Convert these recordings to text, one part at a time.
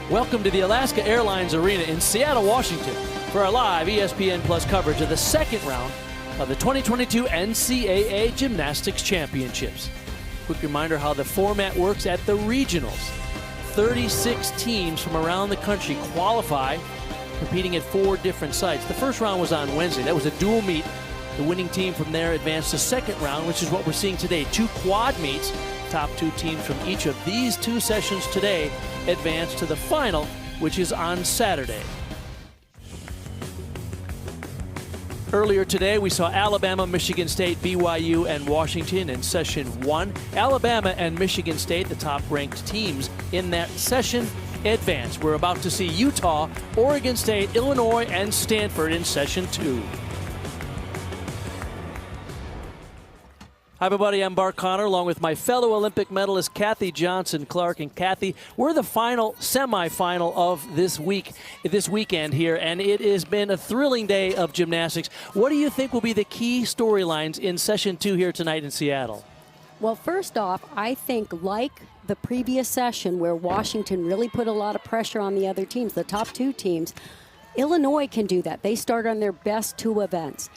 Welcome to the Alaska Airlines Arena in Seattle, Washington for our live ESPN Plus coverage of the second round of the 2022 NCAA Gymnastics Championships. Quick reminder how the format works at the regionals. 36 teams from around the country qualify, competing at 4 different sites. The first round was on Wednesday. That was a dual meet. The winning team from there advanced to second round, which is what we're seeing today. 2 quad meets. Top 2 teams from each of these 2 sessions today advance to the final, which is on Saturday. Earlier today, we saw Alabama, Michigan State, BYU, and Washington in session 1. Alabama and Michigan State, the top-ranked teams in that session, advance. We're about to see Utah, Oregon State, Illinois, and Stanford in session 2. Hi, everybody. I'm Bart Connor, along with my fellow Olympic medalist, Kathy Johnson-Clark. And Kathy, we're the final semifinal of this weekend here, and it has been a thrilling day of gymnastics. What do you think will be the key storylines in session 2 here tonight in Seattle? Well, first off, I think like the previous session where Washington really put a lot of pressure on the other teams, the top 2 teams, Illinois can do that. They start on their best 2 events.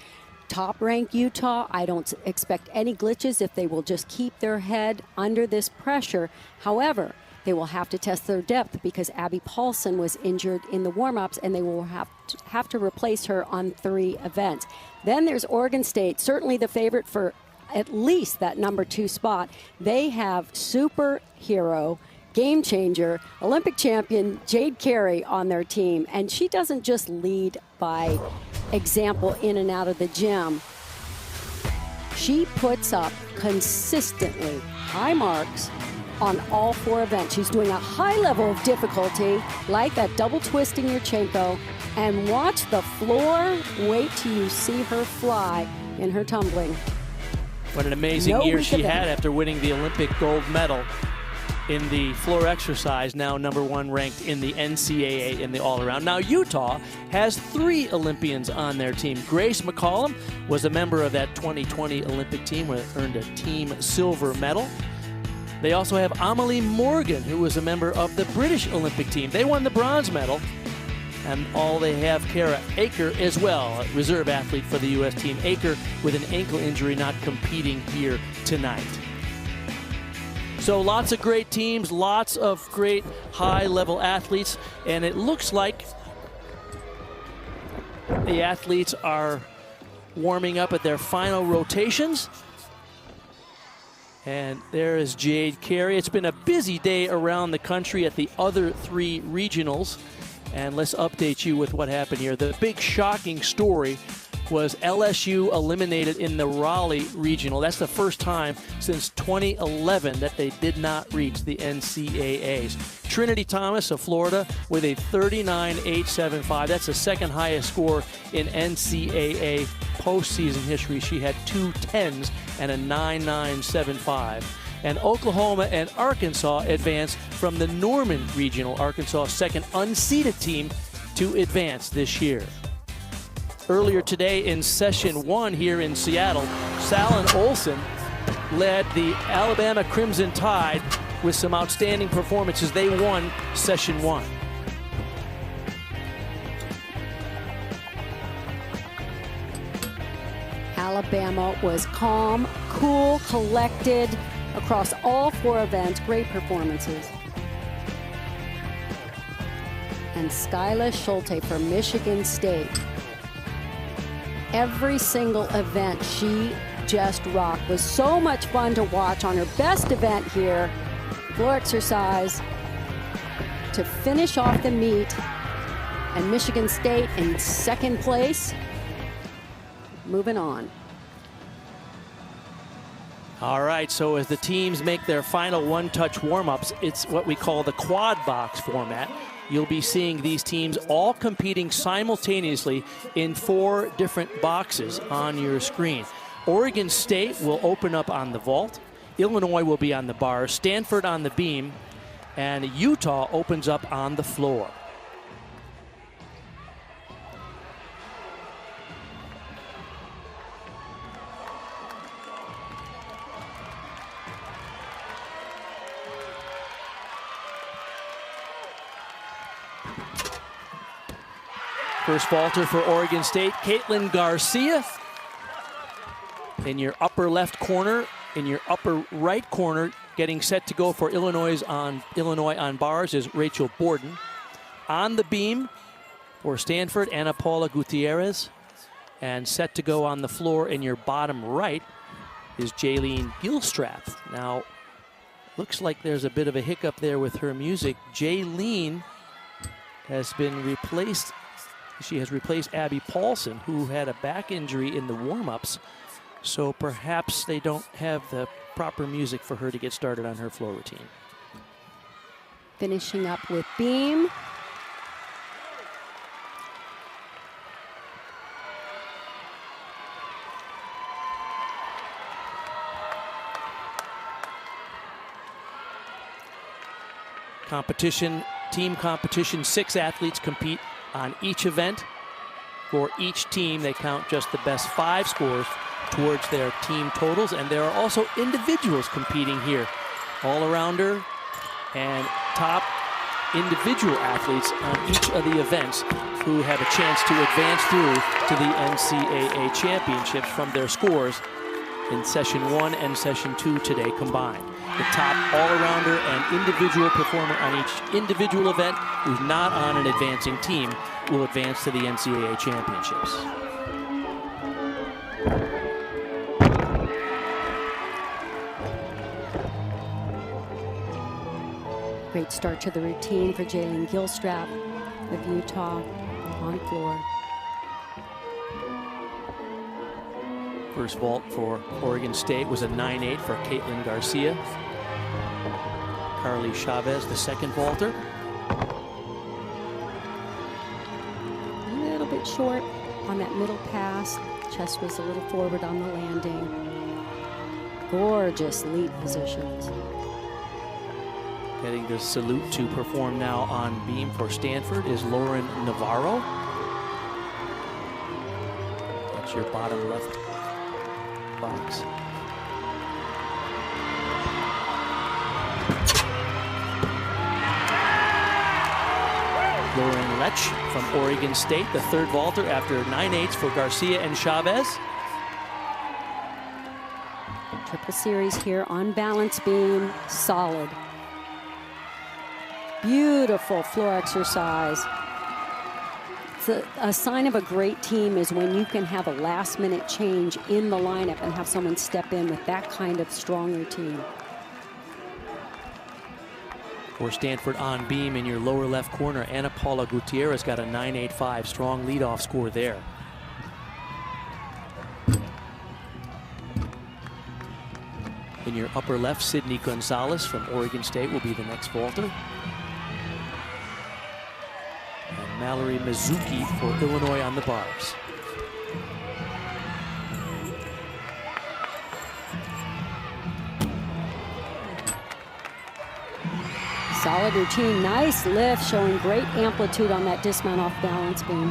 Top-ranked Utah, I don't expect any glitches if they will just keep their head under this pressure. However, they will have to test their depth because Abby Paulson was injured in the warm-ups, and they will have to replace her on 3 events. Then there's Oregon State, certainly the favorite for at least that number 2 spot. They have superhero, game changer, Olympic champion Jade Carey on their team, and she doesn't just lead by example in and out of the gym. She puts up consistently high marks on all 4 events. She's doing a high level of difficulty, like that double twisting Yurchenko, and watch the floor. Wait till you see her fly in her tumbling. What an amazing year she had after winning the Olympic gold medal in the floor exercise, now number 1 ranked in the NCAA in the all-around. Now Utah has 3 Olympians on their team. Grace McCollum was a member of that 2020 Olympic team, where it earned a team silver medal. They also have Amelie Morgan, who was a member of the British Olympic team. They won the bronze medal. And they have Kara Aker as well, a reserve athlete for the U.S. team. Aker with an ankle injury, not competing here tonight. So lots of great teams, lots of great high-level athletes, and it looks like the athletes are warming up at their final rotations. And there is Jade Carey. It's been a busy day around the country at the other 3 regionals. And let's update you with what happened here. The big shocking story was LSU eliminated in the Raleigh regional. That's the first time since 2011 that they did not reach the NCAAs. Trinity Thomas of Florida with a 39.875. That's the second highest score in NCAA postseason history. She had 2 10s and a 9.975. And Oklahoma and Arkansas advanced from the Norman Regional, Arkansas' second unseeded team to advance this year. Earlier today in session 1 here in Seattle, Salin Olson led the Alabama Crimson Tide with some outstanding performances. They won session 1. Alabama was calm, cool, collected across all 4 events. Great performances. And Skyla Schulte for Michigan State. Every single event she just rocked. Was so much fun to watch on her best event here, floor exercise, to finish off the meet. And Michigan State in second place. Moving on. All right, so as the teams make their final one-touch warm-ups, it's what we call the quad box format. You'll be seeing these teams all competing simultaneously in 4 different boxes on your screen. Oregon State will open up on the vault. Illinois will be on the bar. Stanford on the beam. And Utah opens up on the floor. First vaulter for Oregon State, Caitlin Garcia. In your upper left corner, in your upper right corner, getting set to go for Illinois on bars is Rachel Borden. On the beam for Stanford, Ana Paula Gutierrez. And set to go on the floor in your bottom right is Jaylene Gilstrap. Now, looks like there's a bit of a hiccup there with her music. Jaylene has been replaced. She has replaced Abby Paulson, who had a back injury in the warm-ups. So perhaps they don't have the proper music for her to get started on her floor routine. Finishing up with beam. Team competition, 6 athletes compete on each event. For each team, they count just the best 5 scores towards their team totals, and there are also individuals competing here. All-arounder and top individual athletes on each of the events who have a chance to advance through to the NCAA championships from their scores in session 1 and session 2 today combined. The top all-arounder and individual performer on each individual event who's not on an advancing team will advance to the NCAA championships. Great start to the routine for Jaylene Gilstrap of Utah on floor. First vault for Oregon State was a 9.8 for Caitlin Garcia. Carly Chavez, the second vaulter. A little bit short on that middle pass. Chest was a little forward on the landing. Gorgeous lead positions. Getting the salute to perform now on beam for Stanford is Lauren Navarro. That's your bottom left box. Lauren Lech from Oregon State, the third vaulter after 9.8s for Garcia and Chavez. Triple series here on balance beam, solid. Beautiful floor exercise. A sign of a great team is when you can have a last-minute change in the lineup and have someone step in with that kind of strong routine. For Stanford on beam in your lower left corner, Ana Paula Gutierrez got a 9.85, strong leadoff score there. In your upper left, Sydney Gonzalez from Oregon State will be the next vaulter. And Mallory Mizuki for Illinois on the bars. Solid routine, nice lift, showing great amplitude on that dismount off balance beam.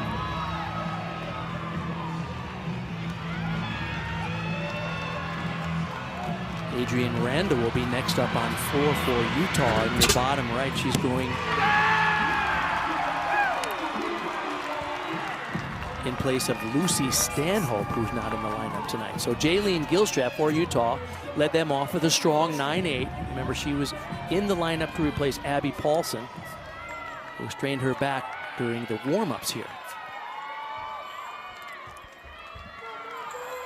Adrienne Randall will be next up on floor for Utah. In your bottom right, she's going in place of Lucy Stanhope, who's not in the lineup tonight. So Jaylene Gilstrap for Utah led them off with a strong 9.8. Remember, she was in the lineup to replace Abby Paulson, who strained her back during the warm-ups here.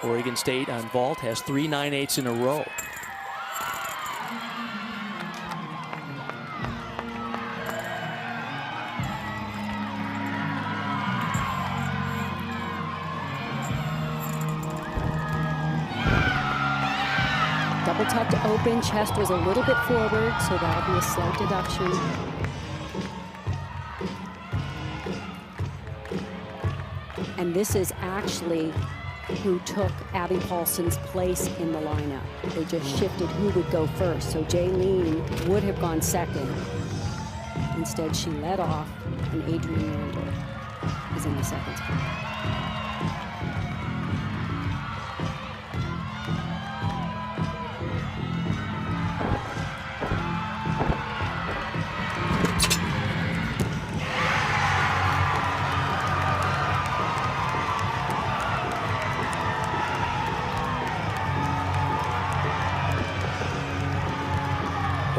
Oregon State on vault has 3 9.8s in a row. Double tucked open, chest was a little bit forward, so that'll be a slight deduction. And this is actually who took Abby Paulson's place in the lineup. They just shifted who would go first. So Jaylene would have gone second. Instead, she led off, and Adrienne Randall is in the second spot.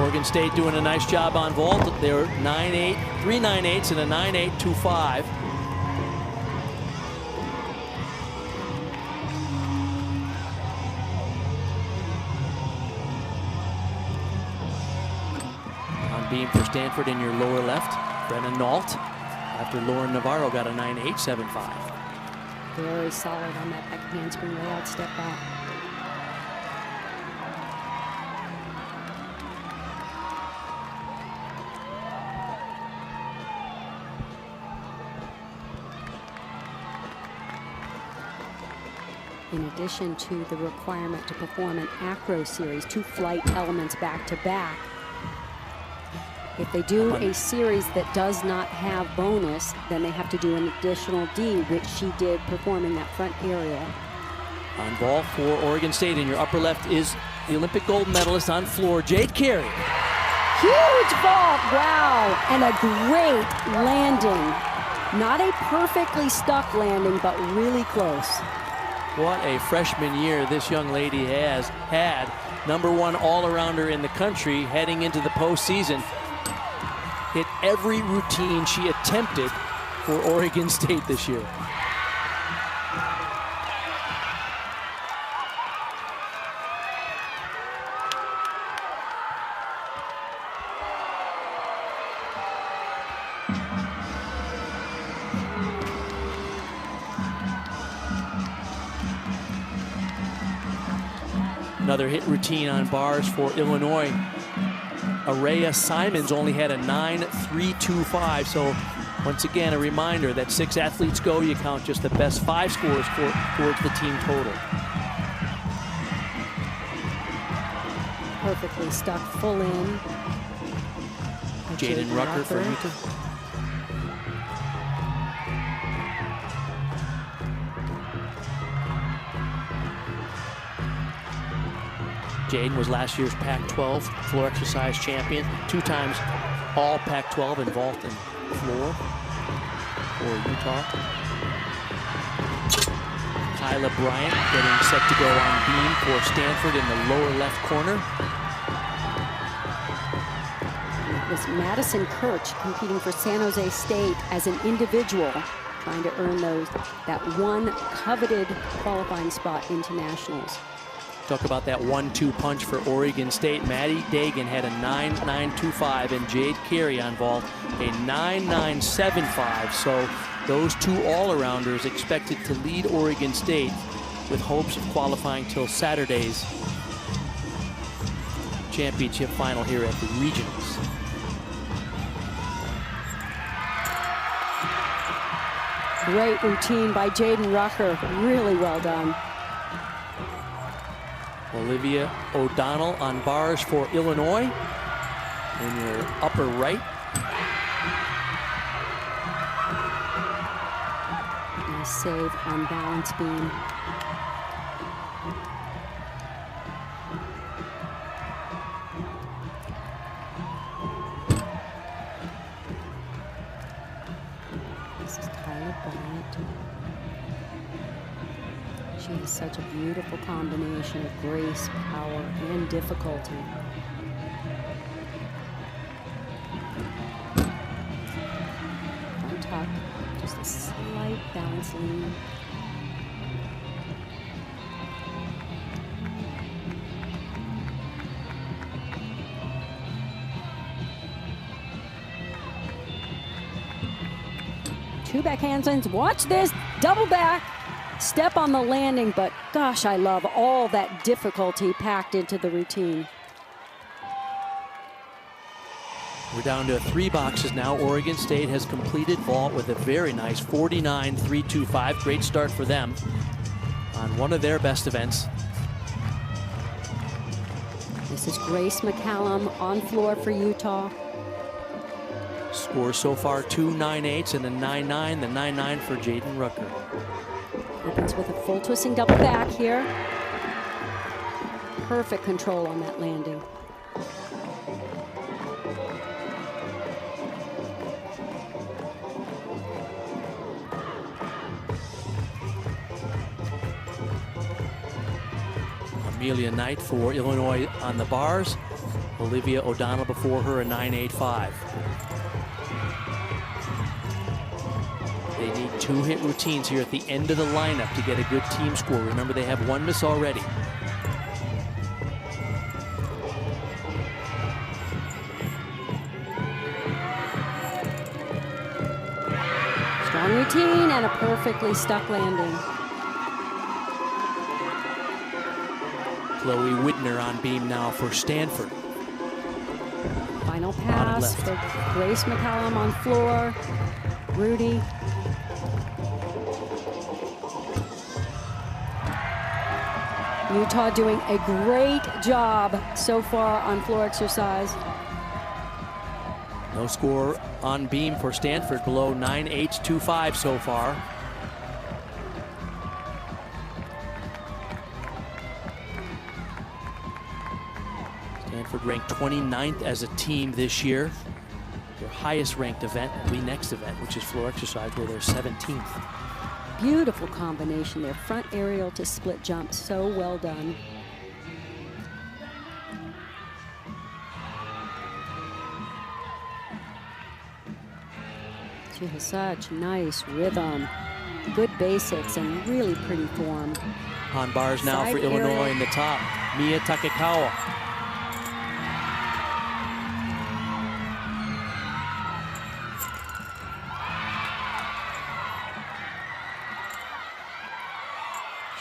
Oregon State doing a nice job on vault. They're 9-8, 3 9/8s and a 9-8, 2-5. On beam for Stanford in your lower left, Brennan Nault. After Lauren Navarro got a 9-8, 7-5. Very solid on that back handspring layout step back. In addition to the requirement to perform an acro series, 2 flight elements back to back, if they do a series that does not have bonus, then they have to do an additional D, which she did performing that front area. On vault for Oregon State in your upper left is the Olympic gold medalist on floor, Jade Carey. Huge vault, wow, and a great landing. Not a perfectly stuck landing, but really close. What a freshman year this young lady has had. #1 all-arounder in the country heading into the postseason. Hit every routine she attempted for Oregon State this year. Another hit routine on bars for Illinois. Araya Simons only had a 9.325, so once again a reminder that 6 athletes go, you count just the best 5 scores towards the team total. Perfectly stuck full in. Jaden Rucker for Utah. Jaden was last year's Pac-12 floor exercise champion, 2 times all Pac-12 in vault and floor for Utah. Kyla Bryant getting set to go on beam for Stanford in the lower left corner. It was Madison Kirch competing for San Jose State as an individual, trying to earn that one coveted qualifying spot into nationals. Talk about that 1-2 punch for Oregon State. Maddie Dagan had a 9.925 and Jade Carey on vault a 9.975. So those 2 all-arounders expected to lead Oregon State with hopes of qualifying till Saturday's championship final here at the regionals. Great routine by Jaden Rucker. Really well done. Olivia O'Donnell on bars for Illinois in your upper right. Nice save on balance beam. This is Kyla Bryant. She has such a beautiful combination of grace, power, and difficulty. Don't tuck, just a slight balance lean. Two back handstands, watch this, double back. Step on the landing, but gosh, I love all that difficulty packed into the routine. We're down to 3 boxes now. Oregon State has completed vault with a very nice 49.325. Great start for them on one of their best events. This is Grace McCallum on floor for Utah. Scores so far 2 9.8s and a 9.9. The 9.9 for Jaden Rucker. Opens with a full twisting double back here. Perfect control on that landing. Amelia Knight for Illinois on the bars. Olivia O'Donnell before her, a 9.85. They need 2 hit routines here at the end of the lineup to get a good team score. Remember, they have 1 miss already. Strong routine and a perfectly stuck landing. Chloe Widner on beam now for Stanford. Final pass for Grace McCallum on floor. Rudy. Utah doing a great job so far on floor exercise. No score on beam for Stanford, below 9.825 so far. Stanford ranked 29th as a team this year. Their highest ranked event will be next event, which is floor exercise, where they're 17th. Beautiful combination there. Front aerial to split jump. So well done. She has such nice rhythm. Good basics and really pretty form. On bars now Side for Illinois area. in the top. Mia Takekawa.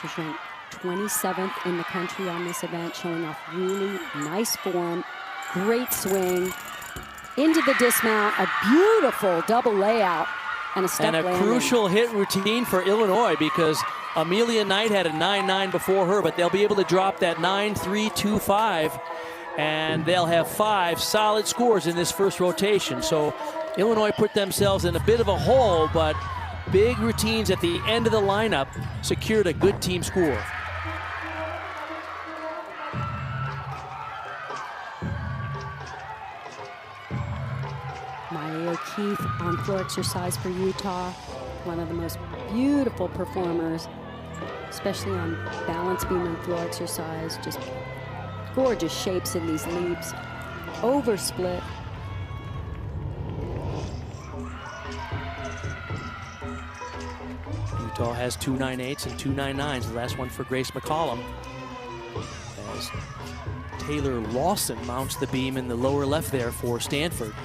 She's ranked 27th in the country on this event, showing off really nice form, great swing, into the dismount, a beautiful double layout, and a step And a landing. crucial hit routine for Illinois, because Amelia Knight had a 9.9 before her, but they'll be able to drop that 9.325, and they'll have 5 solid scores in this first rotation. So Illinois put themselves in a bit of a hole, but big routines at the end of the lineup secured a good team score. Maya O'Keefe on floor exercise for Utah. One of the most beautiful performers, especially on balance beam and floor exercise. Just gorgeous shapes in these leaps. Over split. Utah has 2 9.8s and 2 9.9s. The last one for Grace McCallum, as Taylor Lawson mounts the beam in the lower left there for Stanford.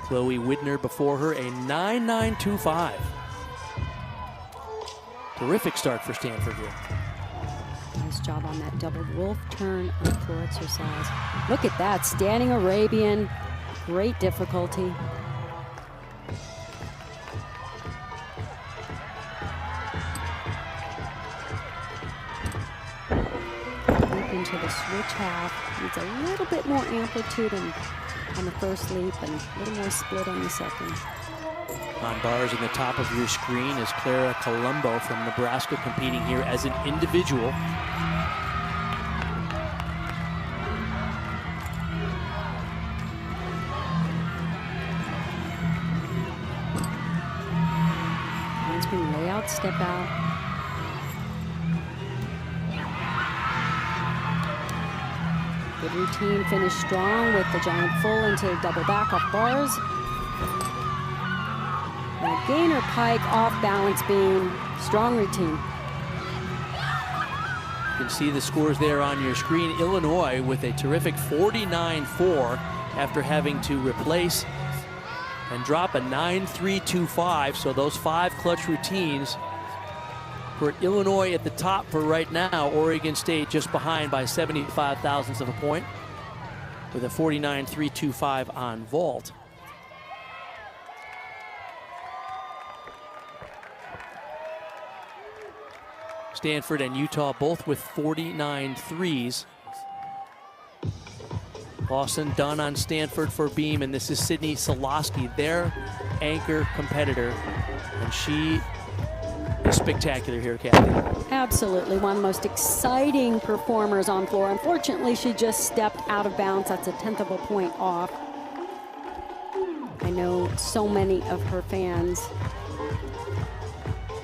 Chloe Widner before her, a 9.925. Terrific start for Stanford here. Nice job on that double wolf turn on floor exercise. Look at that, standing Arabian. Great difficulty. Leap into the switch half. Needs a little bit more amplitude on the first leap and a little more split on the second. On bars in the top of your screen is Clara Colombo from Nebraska, competing here as an individual. Handspring layout, step out. Good routine, finish strong with the giant full into double back off bars. And a gainer pike off balance beam, strong routine. You can see the scores there on your screen. Illinois with a terrific 49.4 after having to replace and drop a 9.325. So those 5 clutch routines for Illinois at the top for right now. Oregon State just behind by 75 thousandths of a point with a 49.325 on vault. Stanford and Utah both with 49 threes. Lawson done on Stanford for beam, and this is Sydney Solosky, their anchor competitor, and she is spectacular here, Kathy. Absolutely, one of the most exciting performers on floor. Unfortunately, she just stepped out of bounds. That's a 1/10 of a point off. I know so many of her fans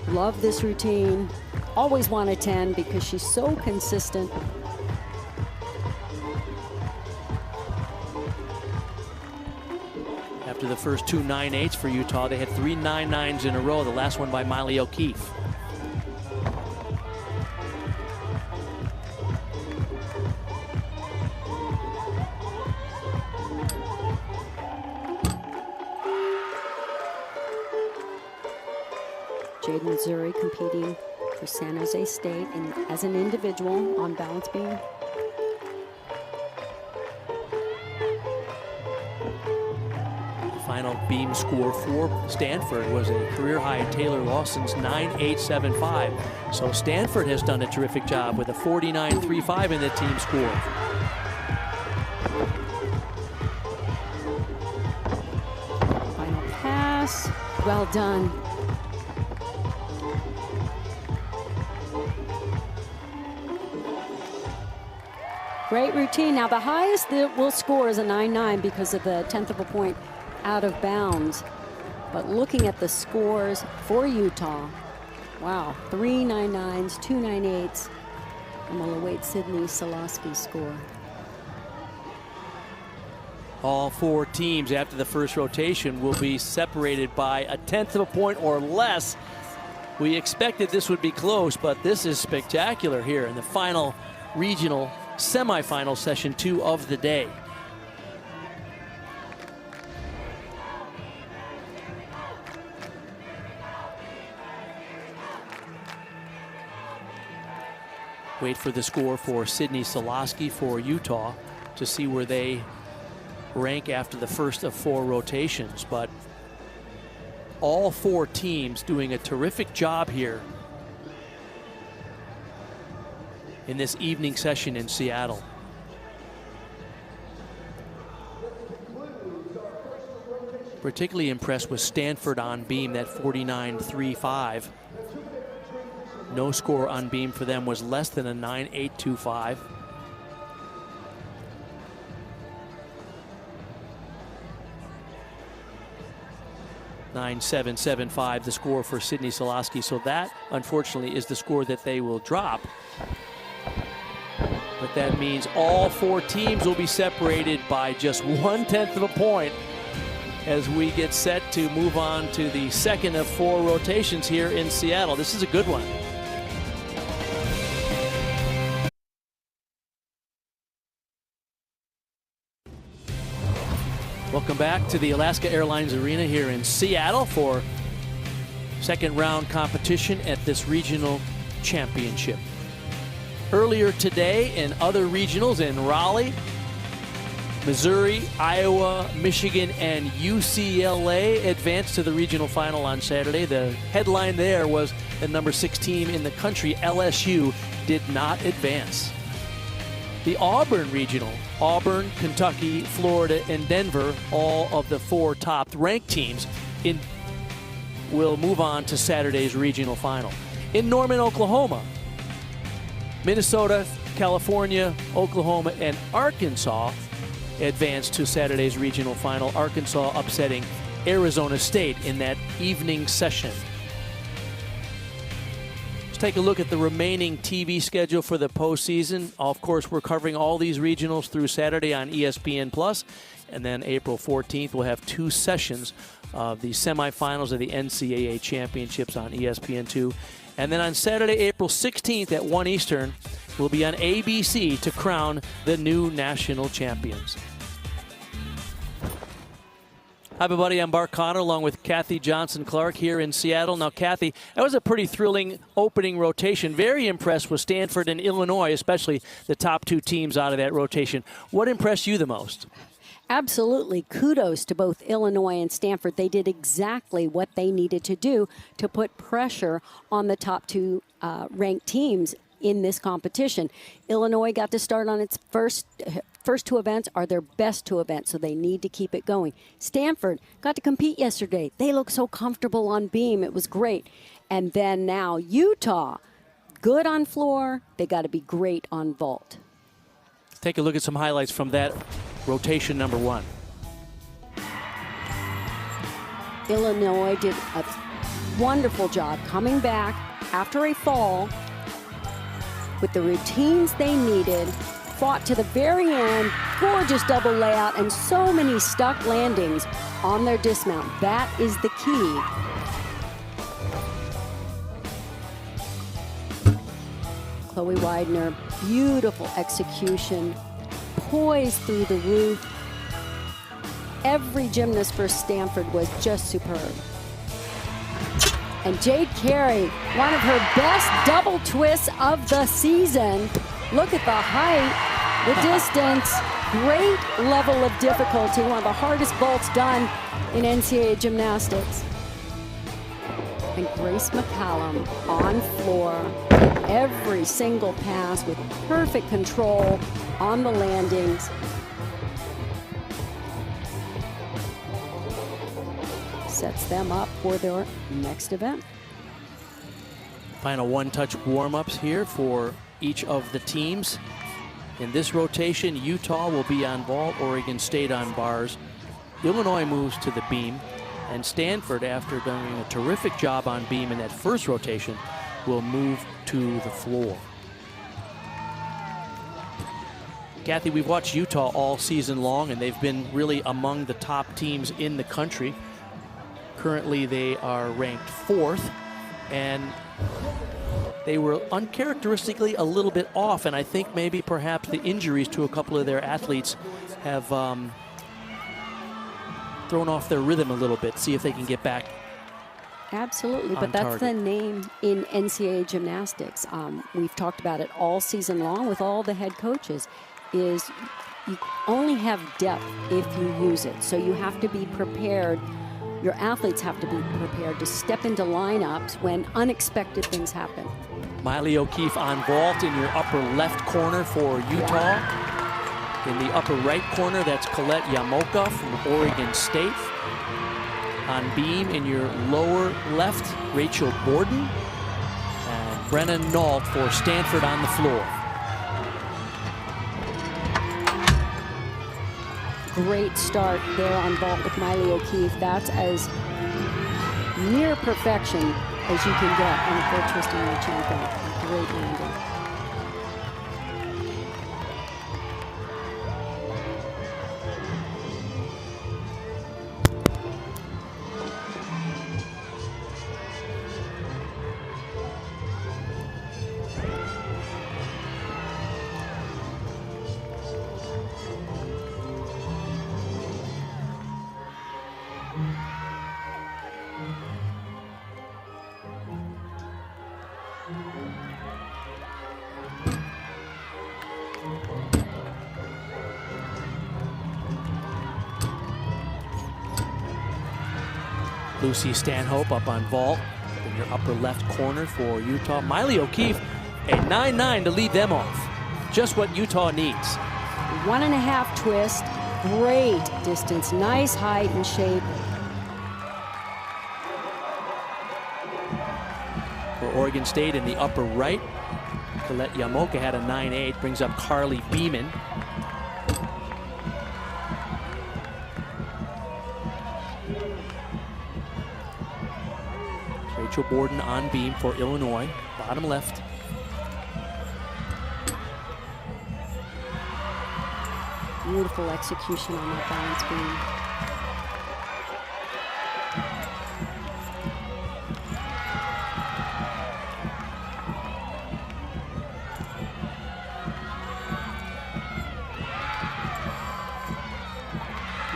love this routine. Always want a 10 because she's so consistent. after the first two 9-8s for Utah. They had three 9-9s in a row, the last one by Miley O'Keefe. Jaden Missouri competing for San Jose State and as an individual on balance beam. The final beam score for Stanford was a career high Taylor Lawson's 9.875. So Stanford has done a terrific job with a 49.35 in the team score. Final pass, well done. Great routine. Now the highest that we'll score is a 9-9 because of the 1/10 of a point out of bounds. But looking at the scores for Utah, wow, 3 9-9s, 2 9-8s. And we'll await Sydney Salaski's score. All four teams after the first rotation will be separated by a 1/10 of a point or less. We expected this would be close, but this is spectacular here in the final regional semifinal session 2 of the day. Wait for the score for Sydney Salaski for Utah to see where they rank after the first of 4 rotations. But all 4 teams doing a terrific job here in this evening session in Seattle. Particularly impressed with Stanford on beam, that 49.35. No score on beam for them was less than a 9.825. .9775 the score for Sydney Salaski. So that, unfortunately, is the score that they will drop. But that means all 4 teams will be separated by just 1/10 of a point as we get set to move on to the second of 4 rotations here in Seattle. This is a good one. Welcome back to the Alaska Airlines Arena here in Seattle for second round competition at this regional championship. Earlier today in other regionals in Raleigh, Missouri, Iowa, Michigan, and UCLA advanced to the regional final on Saturday. The headline there was the number 6 team in the country, LSU, did not advance. The Auburn regional, Auburn, Kentucky, Florida, and Denver, all of the 4 top ranked teams will move on to Saturday's regional final. In Norman, Oklahoma, Minnesota, California, Oklahoma, and Arkansas advanced to Saturday's regional final. Arkansas upsetting Arizona State in that evening session. Let's take a look at the remaining TV schedule for the postseason. Of course, we're covering all these regionals through Saturday on ESPN+. And then April 14th, we'll have 2 sessions of the semifinals of the NCAA championships on ESPN2. And then on Saturday, April 16th at 1 Eastern, we'll be on ABC to crown the new national champions. Hi, everybody. I'm Bart Connor along with Kathy Johnson-Clark here in Seattle. Now, Kathy, that was a pretty thrilling opening rotation. Very impressed with Stanford and Illinois, especially the top 2 teams out of that rotation. What impressed you the most? Absolutely. Kudos to both Illinois and Stanford. They did exactly what they needed to do to put pressure on the top 2 ranked teams in this competition. Illinois got to start on its first 2 events are their best 2 events, so they need to keep it going. Stanford got to compete yesterday. They look so comfortable on beam. It was great. And then now Utah, good on floor. They got to be great on vault. Take a look at some highlights from that rotation number 1. Illinois did a wonderful job coming back after a fall with the routines they needed fought to the very end. Gorgeous double layout and so many stuck landings on their dismount. That is the key. Chloe Widener, beautiful execution, poised through the roof. Every gymnast for Stanford was just superb. And Jade Carey, one of her best double twists of the season. Look at the height, the distance, great level of difficulty, one of the hardest vaults done in NCAA gymnastics. And Grace McCallum on floor, every single pass with perfect control on the landings. Sets them up for their next event. Final one-touch warm-ups here for each of the teams. In this rotation, Utah will be on vault, Oregon State on bars. Illinois moves to the beam, and Stanford, after doing a terrific job on beam in that first rotation, will move to the floor. Kathy, we've watched Utah all season long, and they've been really among the top teams in the country. Currently, they are ranked 4th, and they were uncharacteristically a little bit off, and I think maybe perhaps the injuries to a couple of their athletes have thrown off their rhythm a little bit. See if they can get back. Absolutely, but that's the name in NCAA gymnastics. We've talked about it all season long with all the head coaches, is you only have depth if you use it. So you have to be prepared. Your athletes have to be prepared to step into lineups when unexpected things happen. Miley O'Keefe on vault in your upper left corner for Utah. In the upper right corner, that's Colette Yamoka from Oregon State. On beam in your lower left, Rachel Borden. And Brenna Nault for Stanford on the floor. Great start there on vault with Miley O'Keefe. That's as near perfection as you can get on a full twist in your champion. Great landing. Lucy Stanhope up on vault in your upper left corner for Utah. Miley O'Keefe, a 9-9 to lead them off. Just what Utah needs. 1.5 twist, great distance, nice height and shape. For Oregon State in the upper right, Colette Yamoka had a 9-8, brings up Carly Beeman. Rachel Borden on beam for Illinois, bottom left. Beautiful execution on that balance beam.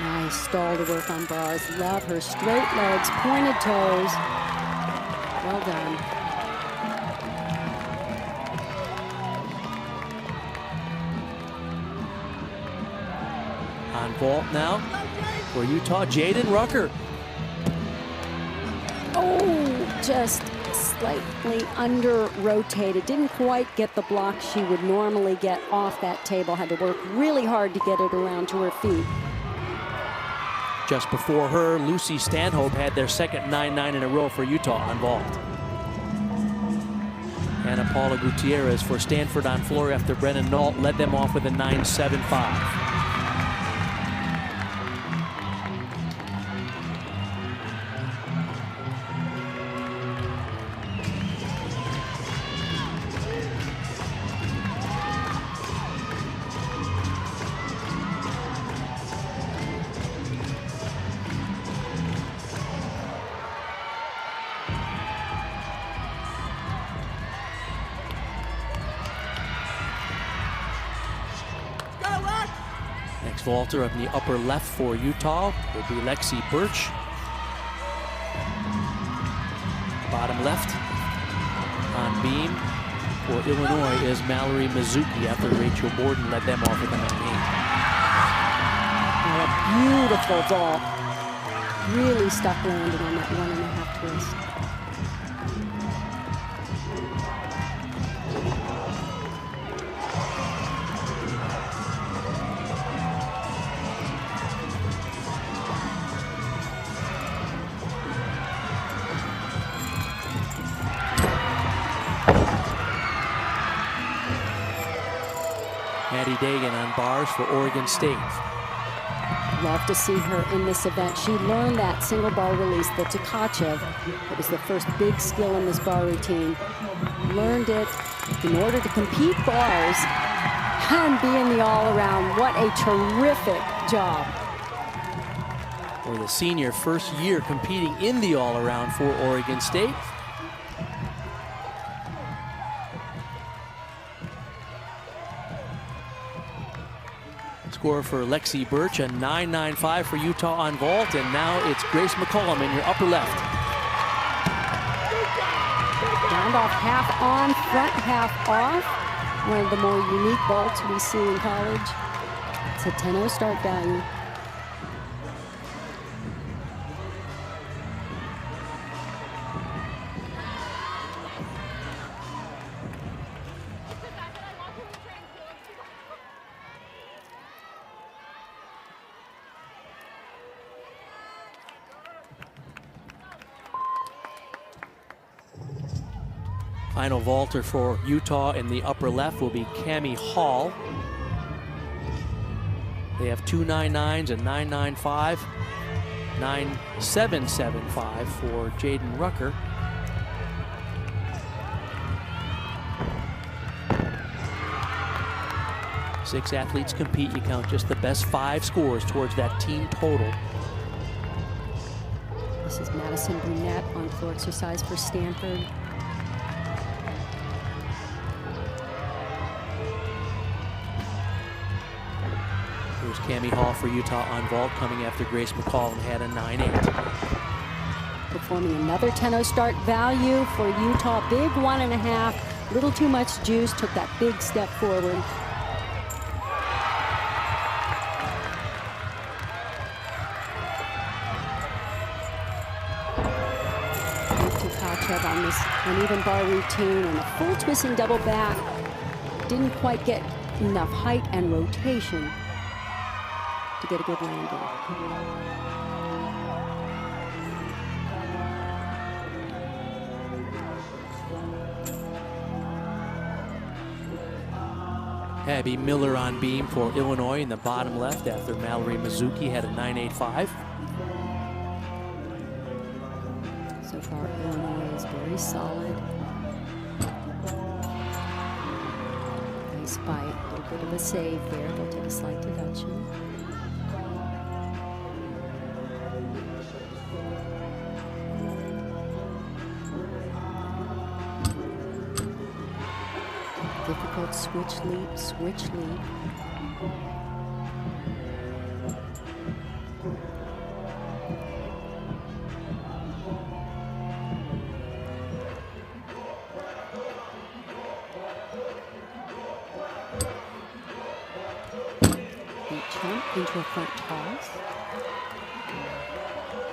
Nice stall to work on bars. Love her straight legs, pointed toes. Well done. On vault now for Utah, Jaden Rucker. Oh, just slightly under rotated. Didn't quite get the block she would normally get off that table. Had to work really hard to get it around to her feet. Just before her, Lucy Stanhope had their second 9-9 in a row for Utah on vault. Ana Paula Gutierrez for Stanford on floor after Brenna Nault led them off with a 9-7-5. Next vaulter up in the upper left for Utah will be Lexi Birch. Bottom left on beam for Illinois is Mallory Mizuki after Rachel Borden led them off with a 9-8. A beautiful vault. Really stuck landing on that 1.5 twist. Maddie Dagan on bars for Oregon State. Love to see her in this event. She learned that single bar release, the Tkachev. It was the first big skill in this bar routine. Learned it in order to compete bars and be in the all-around. What a terrific job. For the senior, first year competing in the all-around for Oregon State. Score for Lexi Birch, a 9.95 for Utah on vault, and now it's Grace McCollum in your upper left. Round off half on, front half off. One of the more unique vaults we see in college. It's a 10-0 start value. Final vaulter for Utah in the upper left will be Cammie Hall. They have 2 9.9s, a 9.95, 9.775 for Jaden Rucker. Six athletes compete. You count just the best 5 scores towards that team total. This is Madison Brunette on floor exercise for Stanford. Here's Cammie Hall for Utah on vault, coming after Grace McCollum had a 9.8. Performing another 10-0 start value for Utah. Big 1.5, little too much juice, took that big step forward. Tkachev on this uneven bar routine and a full twisting double back. Didn't quite get enough height and rotation to get a good landing. Abby Miller on beam for Illinois in the bottom left after Mallory Mizuki had a 9.85. So far, Illinois is very solid. Nice bite, a little bit of a save there. They'll take a slight deduction. Difficult switch leap, switch leap. Jump into a front toss.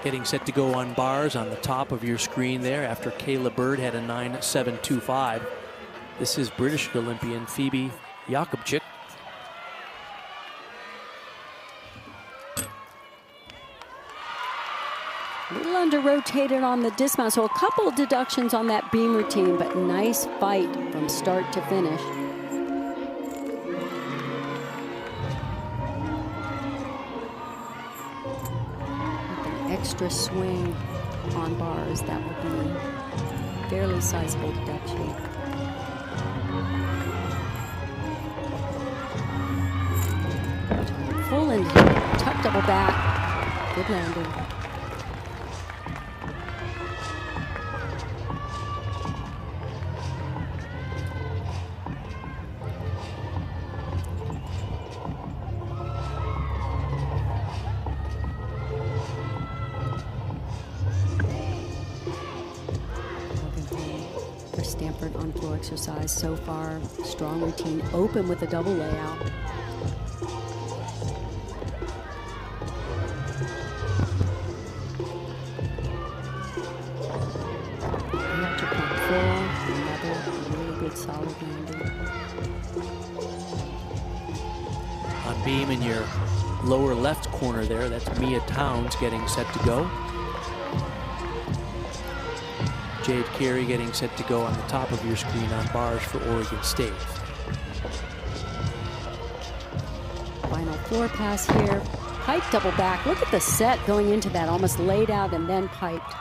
Getting set to go on bars on the top of your screen there after Kayla Bird had a 9.725. This is British Olympian Phoebe Jakubczyk. A little under-rotated on the dismount, so a couple of deductions on that beam routine, but nice fight from start to finish. With an extra swing on bars, that would be a fairly sizable deduction. Full into tuck double back. Good landing. Another Stanford on floor exercise so far. Strong routine, open with a double layout. Electric front full, another really good solid landing. On beam in your lower left corner there, that's Mia Towns getting set to go. Jade Carey getting set to go on the top of your screen on bars for Oregon State. Final floor pass here. Pipe double back. Look at the set going into that, almost laid out and then piped.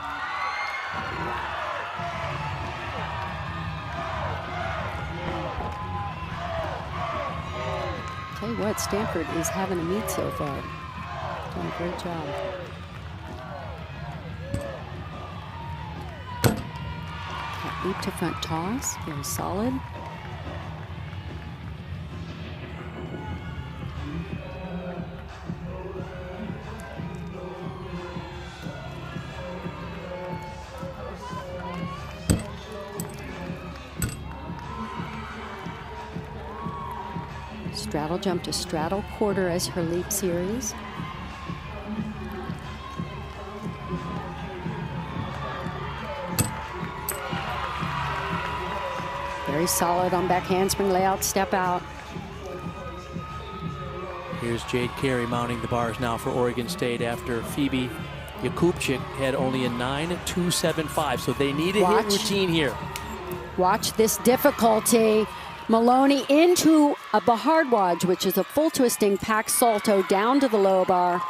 Tell you what, Stanford is having a meet so far. Doing a great job. That leap to front toss, very solid. Straddle jump to straddle quarter as her leap series. Very solid on back handspring layout, step out. Here's Jade Carey mounting the bars now for Oregon State after Phoebe Yakupchik had only a 9.275, so they need a hit routine here. Watch this difficulty. Maloney into a Bhardwaj, which is a full twisting pack salto down to the low bar.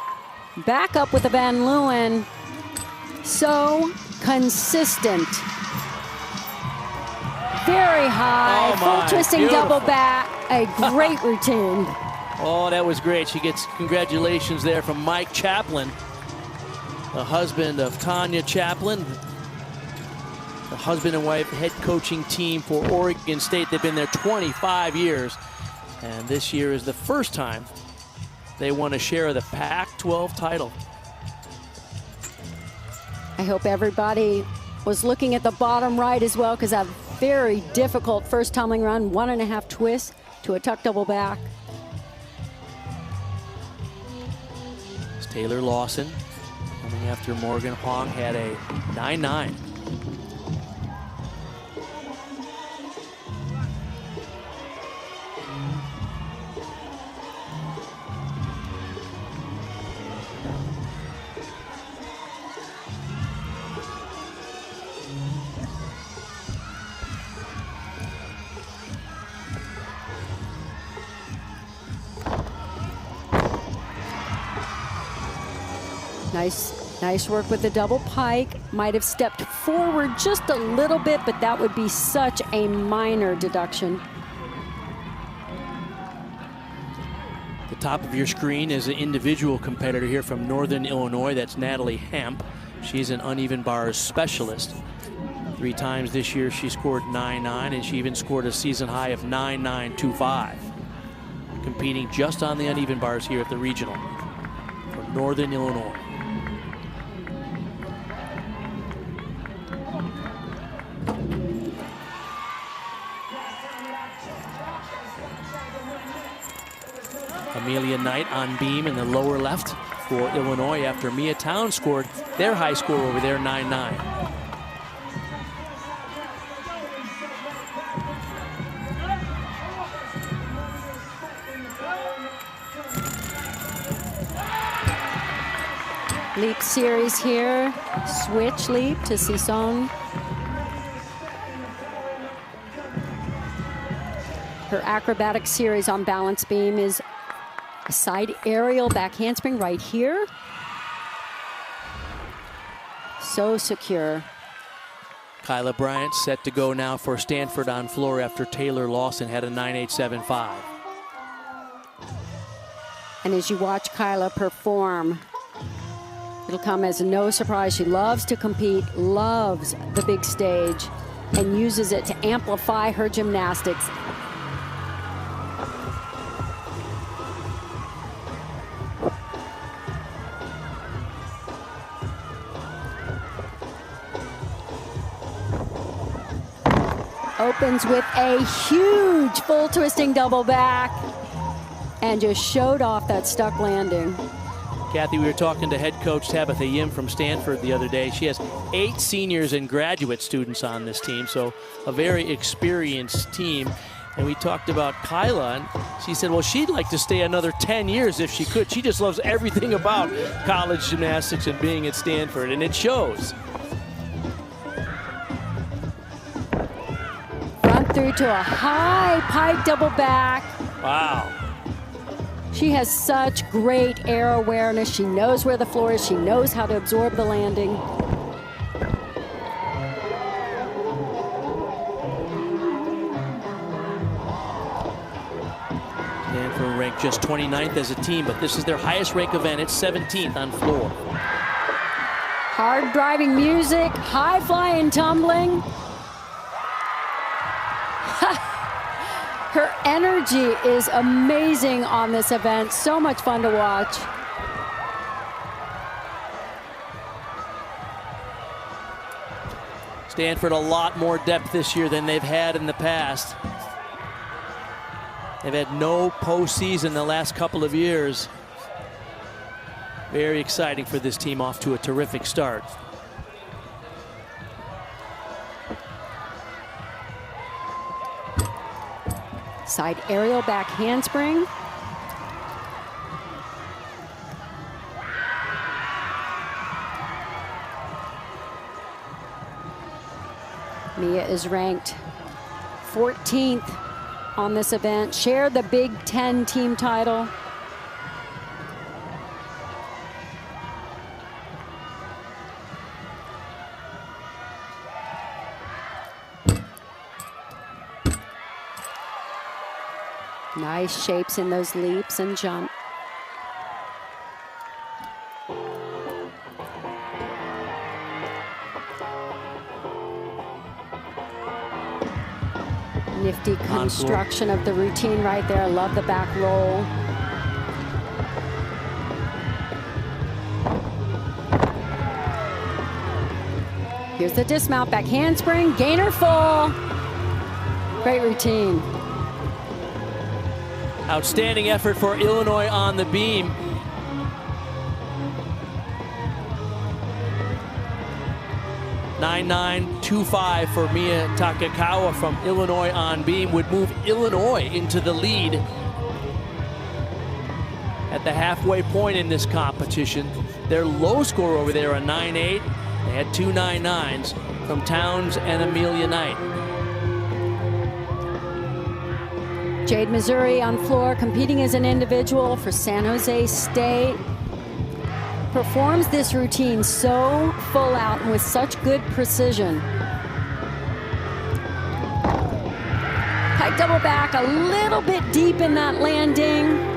Back up with a Van Leeuwen. So consistent. Very high, full twisting double back. A great routine. Oh, that was great. She gets congratulations there from Mike Chaplin, the husband of Tanya Chaplin, the husband and wife head coaching team for Oregon State. They've been there 25 years, and this year is the first time they won a share of the Pac-12 title. I hope everybody was looking at the bottom right as well, because that very difficult first tumbling run, 1.5 twists to a tuck double back. It's Taylor Lawson coming after Morgan Hong had a 9.9. Nice work with the double pike. Might have stepped forward just a little bit, but that would be such a minor deduction. The top of your screen is an individual competitor here from Northern Illinois. That's Natalie Hemp. She's an uneven bars specialist. 3 times this year she scored 9.9, and she even scored a season high of 9.925. Competing just on the uneven bars here at the regional from Northern Illinois. Amelia Knight on beam in the lower left for Illinois after Mia Towns scored their high score over there, 9.9. Leap series here. Switch leap to Sison. Her acrobatic series on balance beam is a side aerial back handspring right here. So secure. Kyla Bryant set to go now for Stanford on floor after Taylor Lawson had a 9.875. And as you watch Kyla perform, it'll come as no surprise. She loves to compete, loves the big stage, and uses it to amplify her gymnastics. Opens with a huge full twisting double back and just showed off that stuck landing. Kathy, we were talking to head coach Tabitha Yim from Stanford the other day. She has 8 seniors and graduate students on this team, so a very experienced team. And we talked about Kyla, and she said, well, she'd like to stay another 10 years if she could. She just loves everything about college gymnastics and being at Stanford, and it shows. Front through to a high pike double back. Wow. She has such great air awareness. She knows where the floor is. She knows how to absorb the landing. Stanford ranked just 29th as a team, but this is their highest rank event. It's 17th on floor. Hard driving music, high flying tumbling. Her energy is amazing on this event. So much fun to watch. Stanford a lot more depth this year than they've had in the past. They've had no postseason the last couple of years. Very exciting for this team, off to a terrific start. Side aerial back handspring. Mia is ranked 14th on this event, shared the Big Ten team title. Nice shapes in those leaps and jump. Nifty construction of the routine right there. I love the back roll. Here's the dismount, back handspring, gainer full. Great routine. Outstanding effort for Illinois on the beam. .9925 for Mia Takakawa from Illinois on beam would move Illinois into the lead at the halfway point in this competition. Their low score over there, a 9.8. They had 2 9.9s from Towns and Amelia Knight. Jade Missouri on floor, competing as an individual for San Jose State. Performs this routine so full out and with such good precision. Pike double back, a little bit deep in that landing.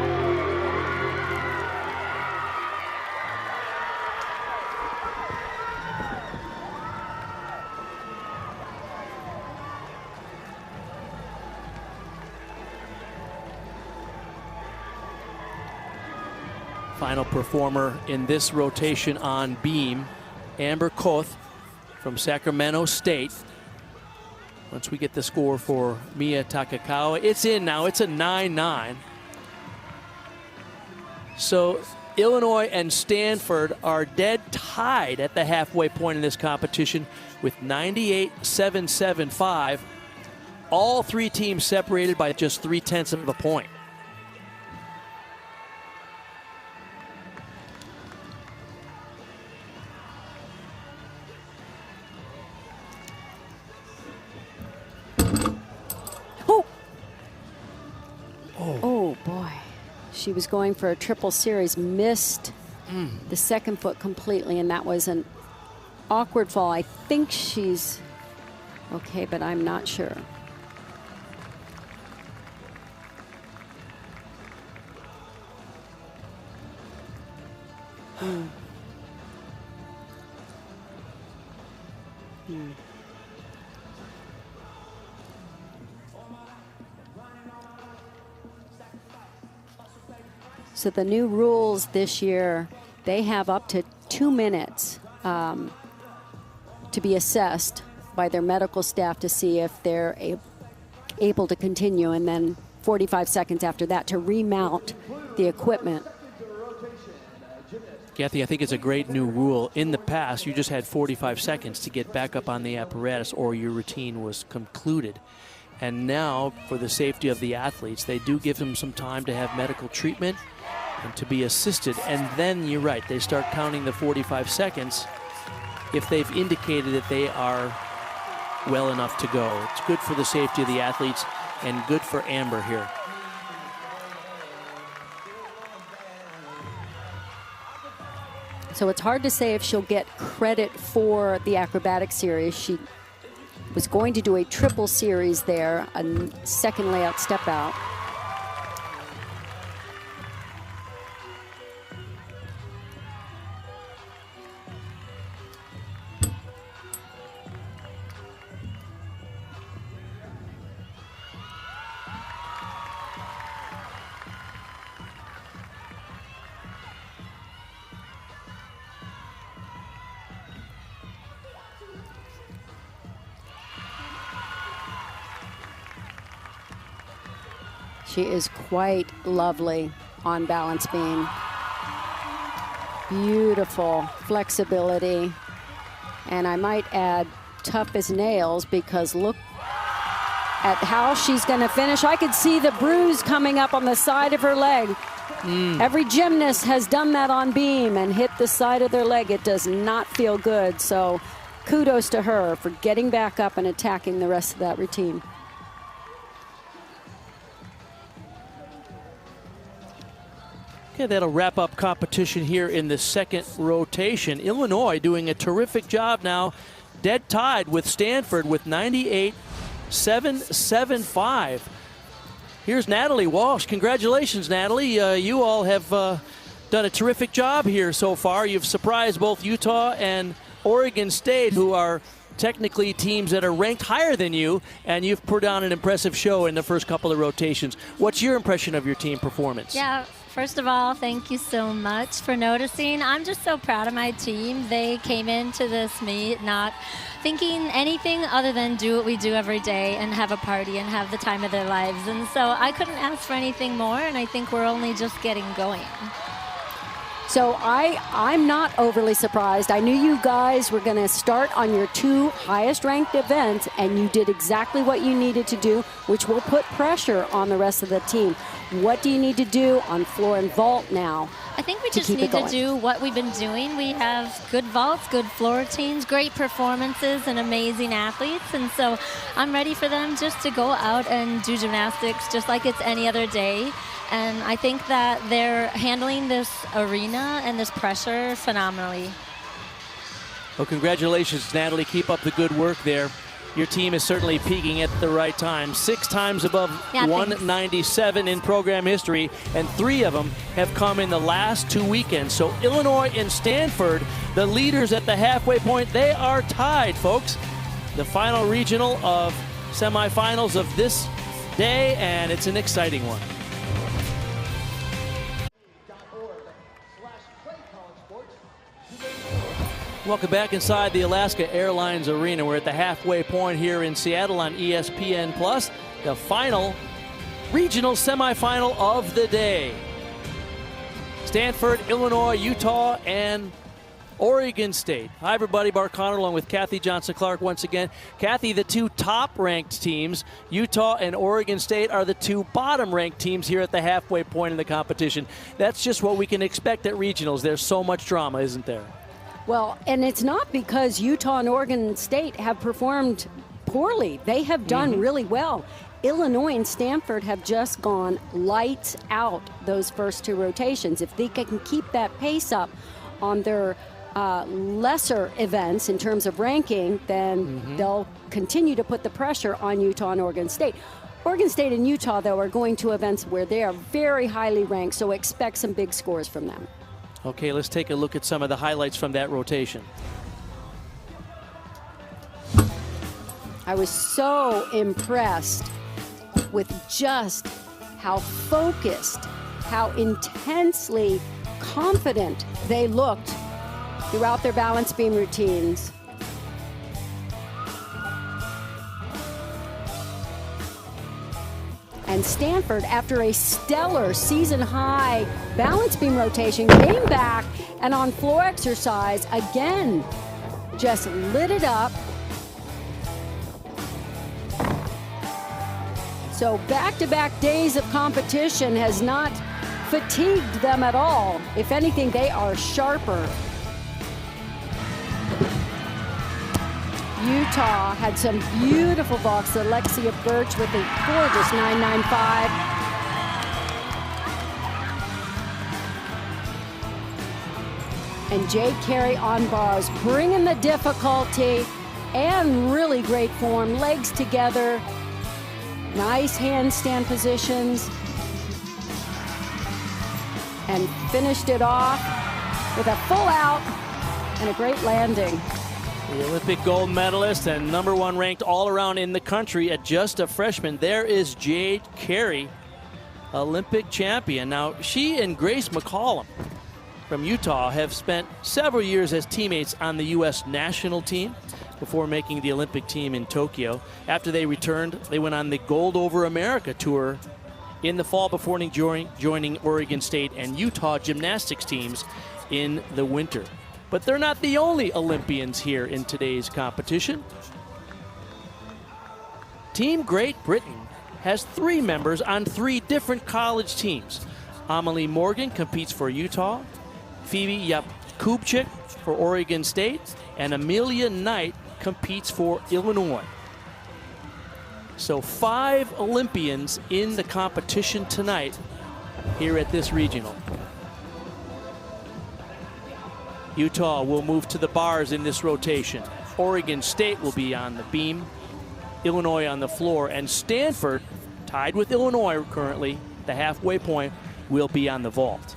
Final performer in this rotation on beam, Amber Koth from Sacramento State. Once we get the score for Mia Takakawa, it's in now. It's a 9.9. So Illinois and Stanford are dead tied at the halfway point in this competition with 98.775. All 3 teams separated by just 0.3 of a point. Oh boy, she was going for a triple series, missed the second foot completely, and that was an awkward fall. I think she's okay, but I'm not sure. So the new rules this year, they have up to 2 minutes to be assessed by their medical staff to see if they're able to continue, and then 45 seconds after that to remount the equipment. Kathy, I think it's a great new rule. In the past, you just had 45 seconds to get back up on the apparatus or your routine was concluded. And now, for the safety of the athletes, they do give them some time to have medical treatment and to be assisted. And then, you're right, they start counting the 45 seconds if they've indicated that they are well enough to go. It's good for the safety of the athletes and good for Amber here. So it's hard to say if she'll get credit for the acrobatic series. She was going to do a triple series there, a second layout step out. She is quite lovely on balance beam. Beautiful flexibility. And I might add tough as nails, because look at how she's going to finish. I could see the bruise coming up on the side of her leg. Every gymnast has done that on beam and hit the side of their leg. It does not feel good. So kudos to her for getting back up and attacking the rest of that routine. Okay, that'll wrap up competition here in the second rotation. Illinois doing a terrific job now, dead tied with Stanford with 98.775. Here's Natalie Walsh. Congratulations, Natalie. You all have done a terrific job here so far. You've surprised both Utah and Oregon State, who are technically teams that are ranked higher than you, and you've put on an impressive show in the first couple of rotations. What's your impression of your team performance? Yeah. First of all, thank you so much for noticing. I'm just so proud of my team. They came into this meet not thinking anything other than do what we do every day and have a party and have the time of their lives. And so I couldn't ask for anything more, and I think we're only just getting going. So I'm not overly surprised. I knew you guys were going to start on your two highest ranked events, and you did exactly what you needed to do, which will put pressure on the rest of the team. What do you need to do on floor and vault now? I think we just need to do what we've been doing. We have good vaults, good floor routines, great performances, and amazing athletes. And so I'm ready for them just to go out and do gymnastics just like it's any other day. And I think that they're handling this arena and this pressure phenomenally. Well, congratulations, Natalie. Keep up the good work there. Your team is certainly peaking at the right time. 6 times above 197 in program history, and 3 of them have come in the last 2 weekends. So Illinois and Stanford, the leaders at the halfway point, they are tied, folks. The final regional of semifinals of this day, and it's an exciting one. Welcome back inside the Alaska Airlines Arena. We're at the halfway point here in Seattle on ESPN+. The final regional semifinal of the day. Stanford, Illinois, Utah, and Oregon State. Hi, everybody. Bart Connor along with Kathy Johnson-Clark once again. Kathy, the 2 top-ranked teams, Utah and Oregon State, are the 2 bottom-ranked teams here at the halfway point in the competition. That's just what we can expect at regionals. There's so much drama, isn't there? Well, and it's not because Utah and Oregon State have performed poorly. They have done really well. Illinois and Stanford have just gone lights out those first 2 rotations. If they can keep that pace up on their lesser events in terms of ranking, then they'll continue to put the pressure on Utah and Oregon State. Oregon State and Utah, though, are going to events where they are very highly ranked, so expect some big scores from them. Okay, let's take a look at some of the highlights from that rotation. I was so impressed with just how focused, how intensely confident they looked throughout their balance beam routines. And Stanford, after a stellar season-high balance beam rotation, came back and on floor exercise, again, just lit it up. So back-to-back days of competition has not fatigued them at all. If anything, they are sharper. Utah had some beautiful vaults. Alexia Birch with a gorgeous 995. And Jade Carey on bars, bringing the difficulty and really great form. Legs together, nice handstand positions. And finished it off with a full out and a great landing. The Olympic gold medalist and #1 ranked all around in the country at just a freshman. There is Jade Carey, Olympic champion. Now, she and Grace McCallum from Utah have spent several years as teammates on the U.S. national team before making the Olympic team in Tokyo. After they returned, they went on the Gold Over America tour in the fall before joining Oregon State and Utah gymnastics teams in the winter. But they're not the only Olympians here in today's competition. Team Great Britain has 3 members on 3 different college teams. Amelie Morgan competes for Utah, Phoebe Yakubchik for Oregon State, and Amelia Knight competes for Illinois. So 5 Olympians in the competition tonight here at this regional. Utah will move to the bars in this rotation. Oregon State will be on the beam, Illinois on the floor, and Stanford, tied with Illinois currently, the halfway point, will be on the vault.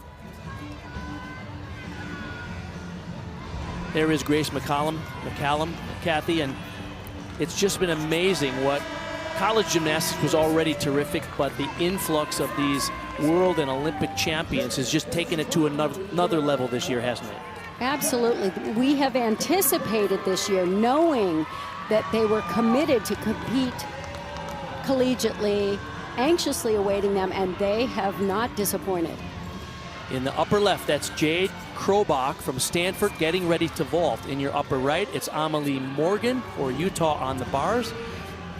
There is Grace McCallum, Kathy, and it's just been amazing what college gymnastics was already terrific, but the influx of these world and Olympic champions has just taken it to another level this year, hasn't it? Absolutely. We have anticipated this year, knowing that they were committed to compete collegiately, anxiously awaiting them, and they have not disappointed. In the upper left, that's Jade Krobach from Stanford getting ready to vault. In your upper right, it's Amelie Morgan for Utah on the bars.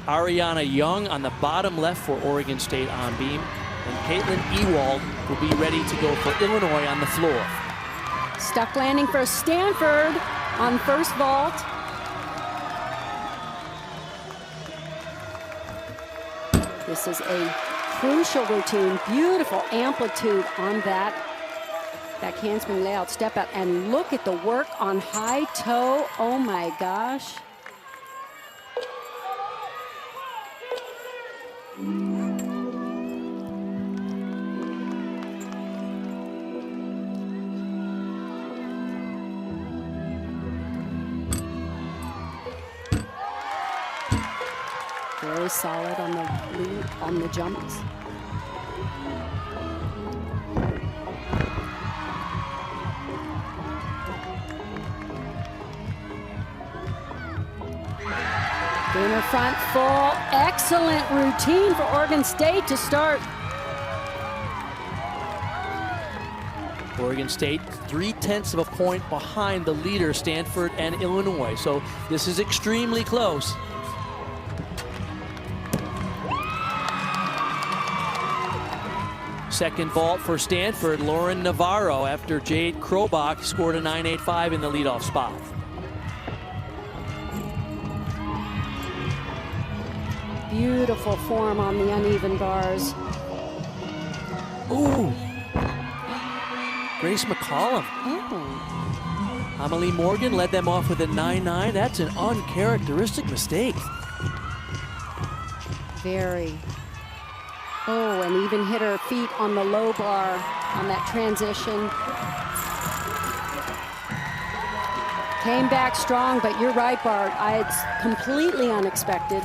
Ariana Young on the bottom left for Oregon State on beam. And Caitlin Ewald will be ready to go for Illinois on the floor. Stuck landing for Stanford on first vault. This is a crucial routine. Beautiful amplitude on that handspring layout step out. And look at the work on high toe. Oh my gosh. Very solid on the lead, on the jumps. Gainer front full, excellent routine for Oregon State to start. Oregon State 0.3 of a point behind the leader, Stanford and Illinois. So this is extremely close. Second vault for Stanford, Lauren Navarro, after Jade Krobach scored a 9.85 in the leadoff spot. Beautiful form on the uneven bars. Ooh. Grace McCallum. Oh. Amelie Morgan led them off with a 9.9. That's an uncharacteristic mistake. Very. Oh, and even hit her feet on the low bar on that transition. Came back strong, but you're right, Bart. It's completely unexpected.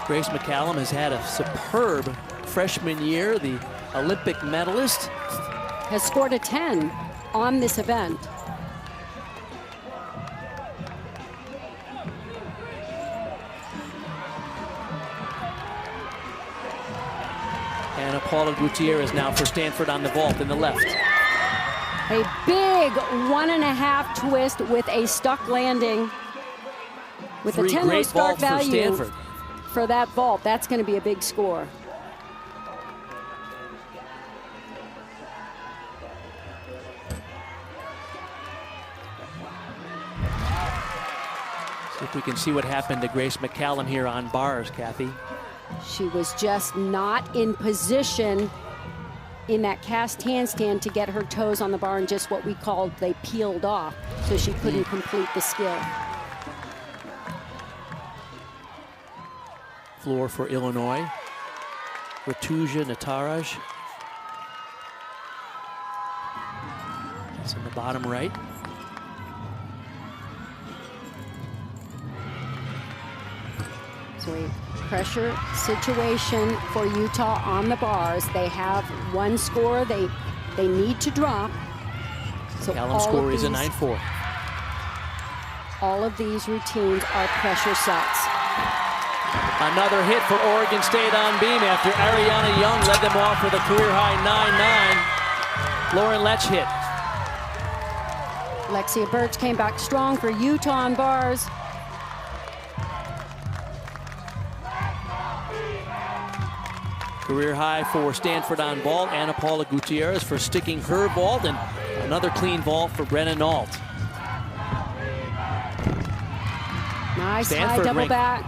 Grace McCallum has had a superb freshman year. The Olympic medalist has scored a 10 on this event. Paula Gutierrez now for Stanford on the vault in the left. A big 1.5 twist with a stuck landing. With a 10 start value for that vault, that's going to be a big score. See if we can see what happened to Grace McCallum here on bars, Kathy. She was just not in position in that cast handstand to get her toes on the bar, and just what we called they peeled off, so she couldn't complete the skill. Floor for Illinois. Ratuja Nataraj. That's in the bottom right. So a pressure situation for Utah on the bars. They have one score they need to drop. So Callum's score is a 9-4. All of these routines are pressure sets. Another hit for Oregon State on beam after Ariana Young led them off with a career-high 9-9. Lauren Letch hit. Lexia Birch came back strong for Utah on bars. Career high for Stanford on vault. Ana Paula Gutierrez for sticking her vault, and another clean vault for Brenna Nault. Nice Stanford high double back.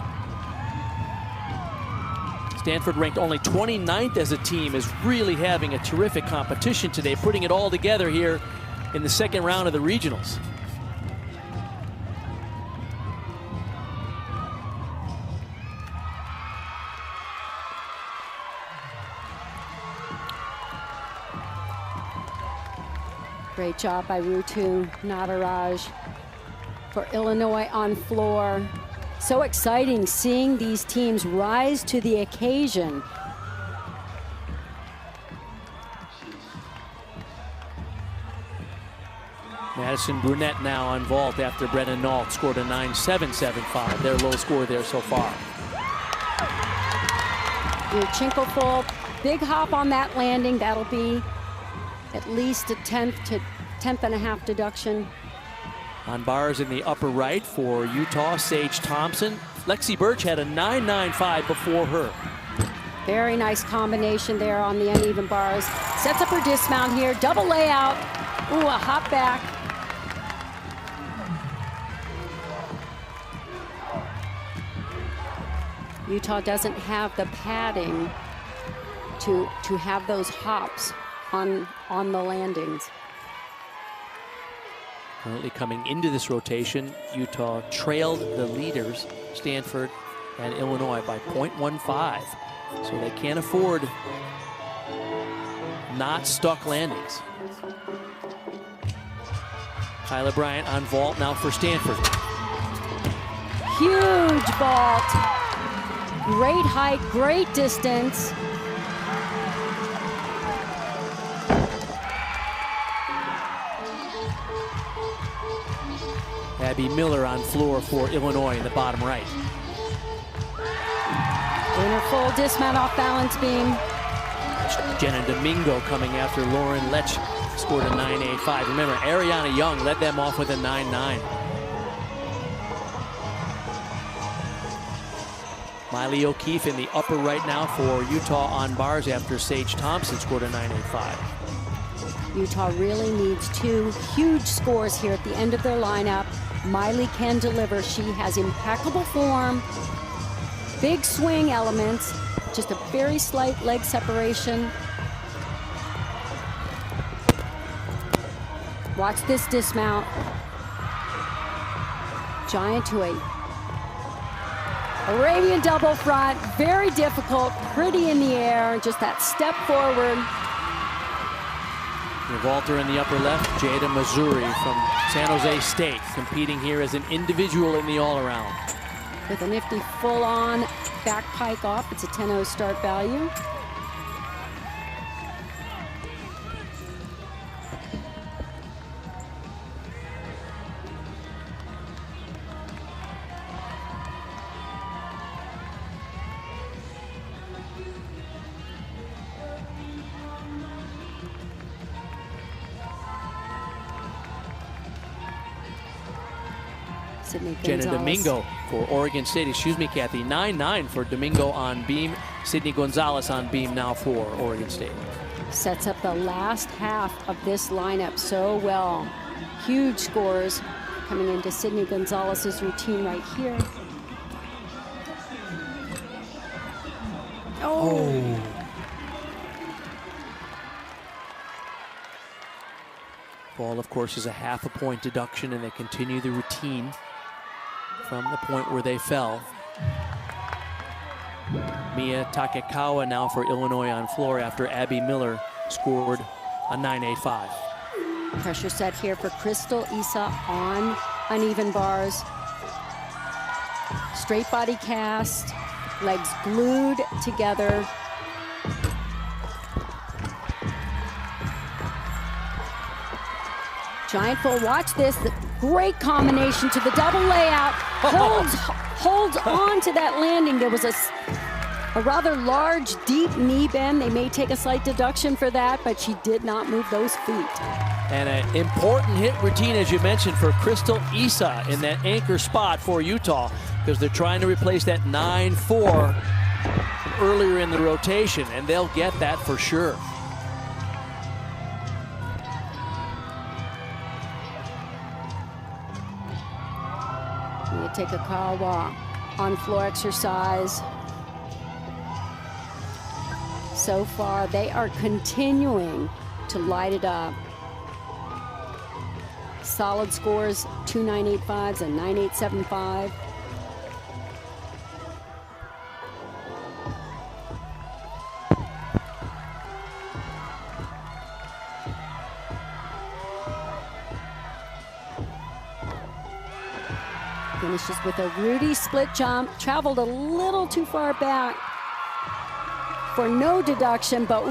Stanford, ranked only 29th as a team, is really having a terrific competition today, putting it all together here in the second round of the regionals. Great job by Rutu Nataraj for Illinois on floor. So exciting seeing these teams rise to the occasion. Madison Brunette now on vault after Brenna Nault scored a 9.775. Their low score there so far. Chinkle big hop on that landing. That'll be at least a 10th to 10th and a half deduction. On bars in the upper right for Utah, Sage Thompson. Lexi Birch had a 9.95 before her. Very nice combination there on the uneven bars. Sets up her dismount here, double layout. Ooh, a hop back. Utah doesn't have the padding to have those hops on the landings. Currently coming into this rotation, Utah trailed the leaders, Stanford and Illinois, by 0.15. So they can't afford not stuck landings. Kyla Bryant on vault now for Stanford. Huge vault. Great height, great distance. Abby Miller on floor for Illinois in the bottom right. In her full dismount off balance beam. Jenna Domingo coming after Lauren Letch scored a 9.85. Remember, Ariana Young led them off with a 9.9. Miley O'Keefe in the upper right now for Utah on bars after Sage Thompson scored a 9.85. Utah really needs two huge scores here at the end of their lineup. Miley can deliver. She has impeccable form, big swing elements, just a very slight leg separation. Watch this dismount. Giant to a Arabian double front, very difficult, pretty in the air, just that step forward. The vaulter in the upper left, Jada Mazuri from San Jose State, competing here as an individual in the all-around. With a nifty full-on back pike off, it's a 10-0 start value. Sydney Jenna Gonzalez. Domingo for Oregon State. Excuse me, Kathy. 9-9 for Domingo on beam. Sydney Gonzalez on beam now for Oregon State. Sets up the last half of this lineup so well. Huge scores coming into Sydney Gonzalez's routine right here. Oh. Ball, of course, is a half a point deduction, and they continue the routine from the point where they fell. Mia Takekawa now for Illinois on floor after Abby Miller scored a 9.85. Pressure set here for Crystal Issa on uneven bars. Straight body cast, legs glued together. Giant full, watch this, the great combination to the double layout. Holds on to that landing. There was a rather large, deep knee bend. They may take a slight deduction for that, but she did not move those feet. And an important hit routine, as you mentioned, for Crystal Issa in that anchor spot for Utah, because they're trying to replace that 9-4 earlier in the rotation, and they'll get that for sure. Takekawa on floor exercise. So far, they are continuing to light it up. Solid scores, 2 9.85s and 9.875. Finishes with a Rudy split jump, traveled a little too far back for no deduction, but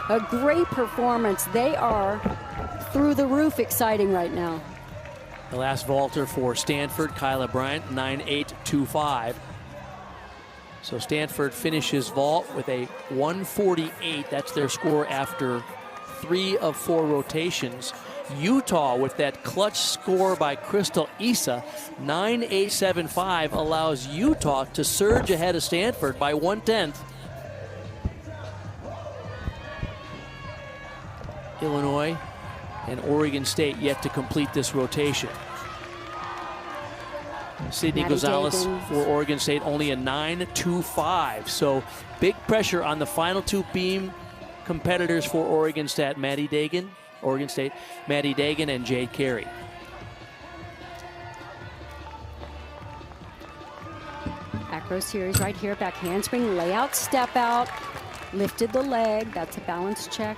a great performance. They are through the roof exciting right now. The last vaulter for Stanford, Kyla Bryant, 9.825. So Stanford finishes vault with a 148. That's their score after 3 of 4 rotations. Utah, with that clutch score by Crystal Issa, 9.875, allows Utah to surge ahead of Stanford by 1/10. Illinois and Oregon State yet to complete this rotation. Sydney Gonzalez for Oregon State only a 9.25. So big pressure on the final 2 beam competitors for Oregon State, Oregon State, Maddie Dagan and Jade Carey. Acro series right here, back handspring, layout, step out, lifted the leg, that's a balance check.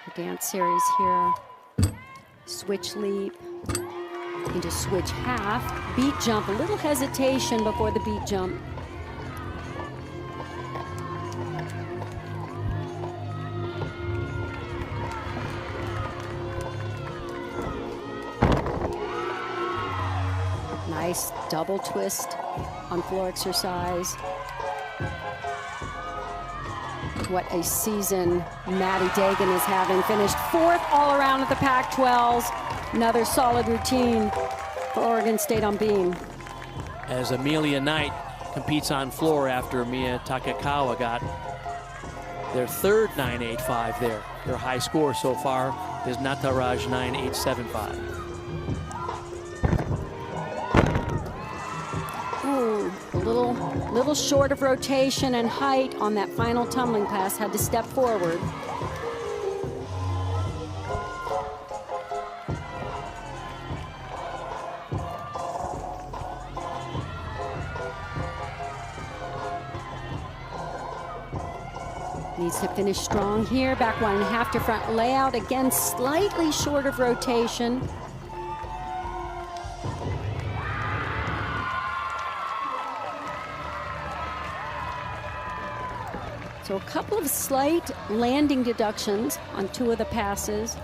The dance series here, switch leap into switch half, beat jump, a little hesitation before the beat jump. Nice double twist on floor exercise. What a season Maddie Dagan is having. Finished 4th all around at the Pac-12s. Another solid routine for Oregon State on beam. As Amelia Knight competes on floor after Mia Takekawa got their 3rd 9.85 there. Their high score so far is Nataraj 9.875. A little short of rotation and height on that final tumbling pass, had to step forward. Needs to finish strong here, back 1.5 to front layout, again slightly short of rotation. So a couple of slight landing deductions on 2 of the passes.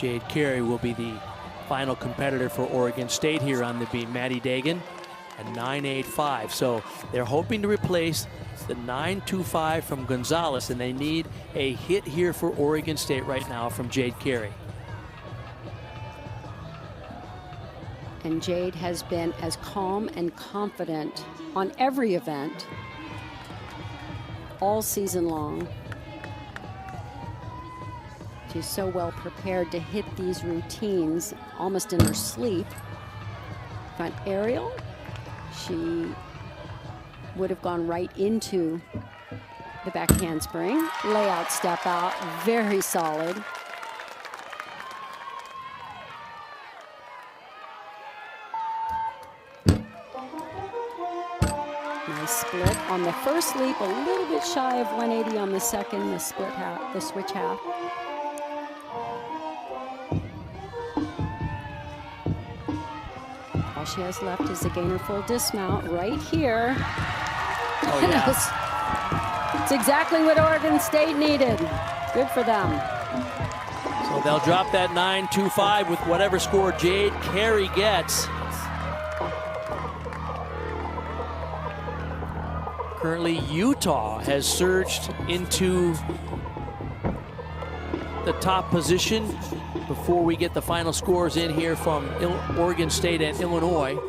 Jade Carey will be the final competitor for Oregon State here on the beam. Maddie Dagan, a 9.85. So they're hoping to replace the 9.25 from Gonzalez, and they need a hit here for Oregon State right now from Jade Carey. And Jade has been as calm and confident on every event all season long. She's so well prepared to hit these routines almost in her sleep. Front aerial, she would have gone right into the back handspring. Layout step out, very solid. Nice split on the first leap, a little bit shy of 180 on the second, the split half, the switch half. All she has left is the gainer full dismount right here. Oh, yeah. It's exactly what Oregon State needed. Good for them. So they'll drop that 9.25 with whatever score Jade Carey gets. Currently, Utah has surged into the top position before we get the final scores in here from Oregon State and Illinois.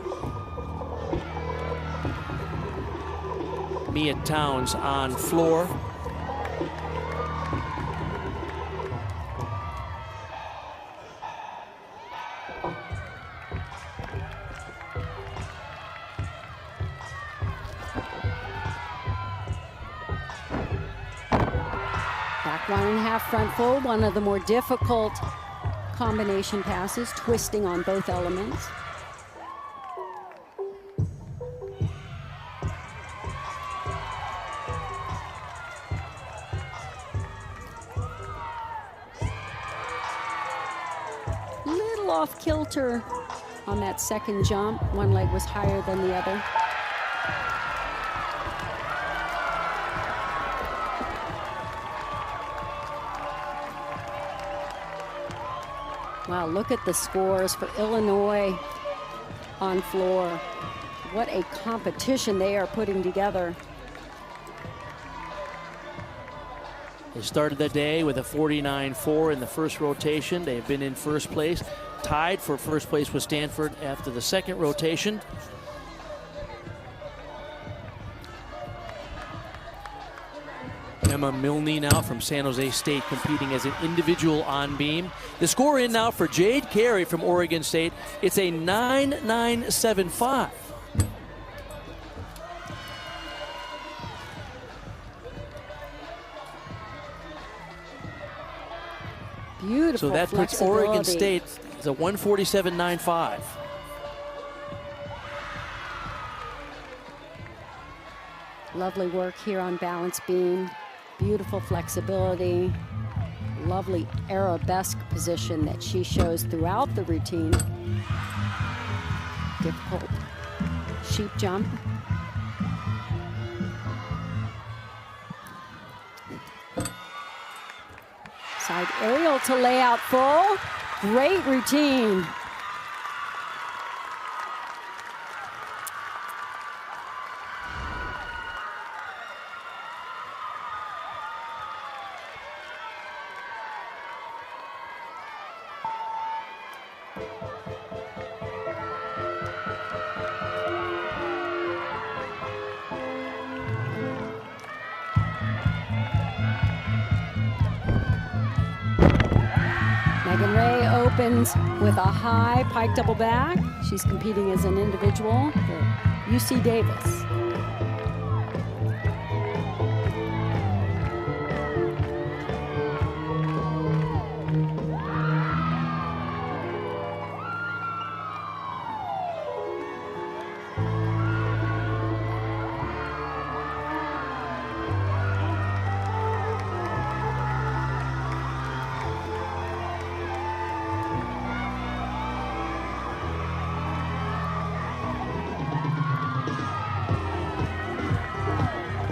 Mia Towns on floor. Back 1.5 front fold, one of the more difficult combination passes, twisting on both elements. Little off kilter on that second jump. One leg was higher than the other. Wow, look at the scores for Illinois on floor. What a competition they are putting together. They started the day with a 49.4 in the first rotation. They've been in first place, tied for first place with Stanford after the second rotation. Emma Milne now from San Jose State competing as an individual on beam. The score in now for Jade Carey from Oregon State. It's a 9.975. Beautiful. So that puts Oregon State as a 147.95. Lovely work here on balance beam. Beautiful flexibility. Lovely arabesque position that she shows throughout the routine. Difficult sheep jump. Side aerial to layout full. Great routine. Megan Ray opens with a high pike double back. She's competing as an individual for UC Davis.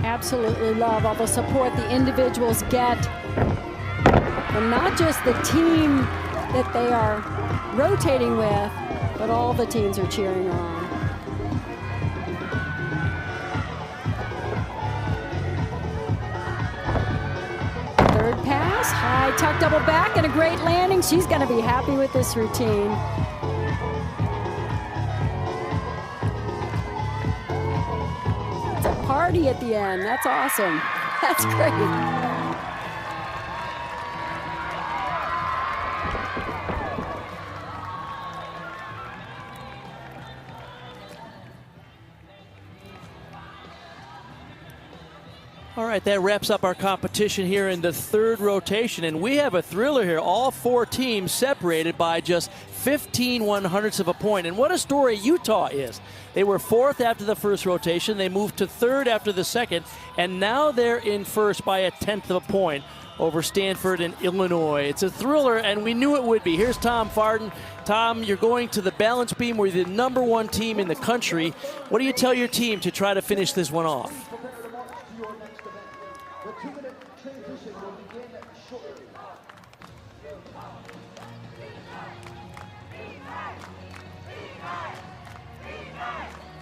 Absolutely love all the support the individuals get from not just the team that they are rotating with, but all the teams are cheering her on. Third pass, high tuck double back, and a great landing. She's going to be happy with this routine. It's a party at the end. That's awesome. That's great. All right, that wraps up our competition here in the third rotation, and we have a thriller here. All four teams separated by just 15 1/100ths of a point, and what a story Utah is. They were fourth after the first rotation, they moved to third after the second, and now they're in first by a 1/10 of a point over Stanford and Illinois. It's a thriller, and we knew it would be. Here's Tom Farden. Tom, you're going to the balance beam. We're the #1 team in the country. What do you tell your team to try to finish this one off?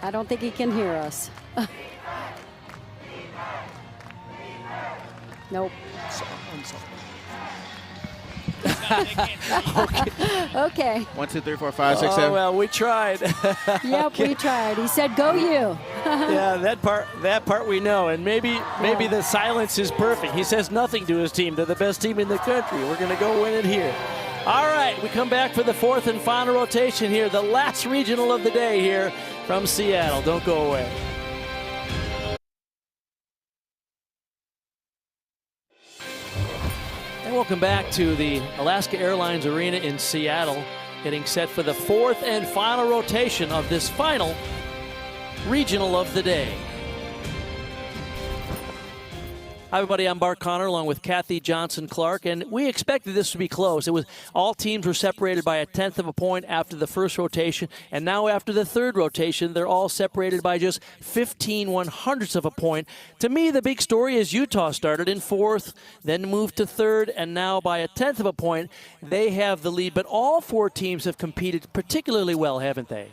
I don't think he can hear us. Nope. Okay. 1, 2, 3, 4, 5, 6, 7. Oh, well, we tried. Yep, we tried. He said, "Go you." Yeah, that part we know, and maybe the silence is perfect. He says nothing to his team. They're the best team in the country. We're going to go win it here. All right, we come back for the fourth and final rotation here, the last regional of the day here from Seattle. Don't go away. And welcome back to the Alaska Airlines Arena in Seattle, getting set for the fourth and final rotation of this final regional of the day. Hi, everybody. I'm Bart Connor along with Kathy Johnson-Clark, and we expected this to be close. It was all teams were separated by a 1/10 of a point after the first rotation, and now after the third rotation, they're all separated by just 15 1/100ths of a point. To me, the big story is Utah started in fourth, then moved to third, and now by a 1/10 of a point, they have the lead. But all four teams have competed particularly well, haven't they?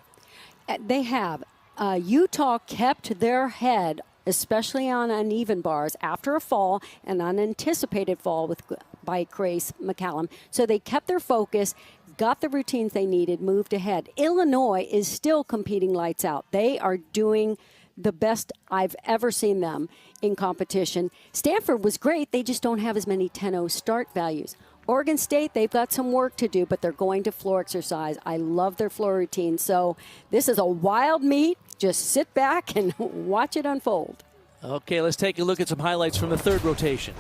They have. Utah kept their head, especially on uneven bars, after a fall, an unanticipated fall by Grace McCallum. So they kept their focus, got the routines they needed, moved ahead. Illinois is still competing lights out. They are doing the best I've ever seen them in competition. Stanford was great. They just don't have as many 10-0 start values. Oregon State, they've got some work to do, but they're going to floor exercise. I love their floor routine. So this is a wild meet. Just sit back and watch it unfold. Okay, let's take a look at some highlights from the third rotation.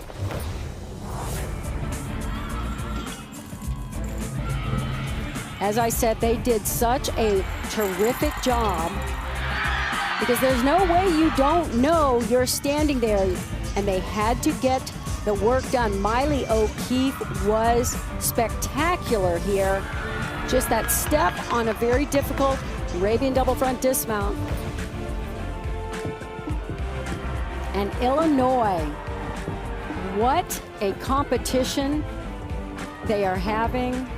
As I said, they did such a terrific job because there's no way you don't know you're standing there, and they had to get the work done. Miley O'Keefe was spectacular here. Just that step on a very difficult Arabian double front dismount. And Illinois, what a competition they are having.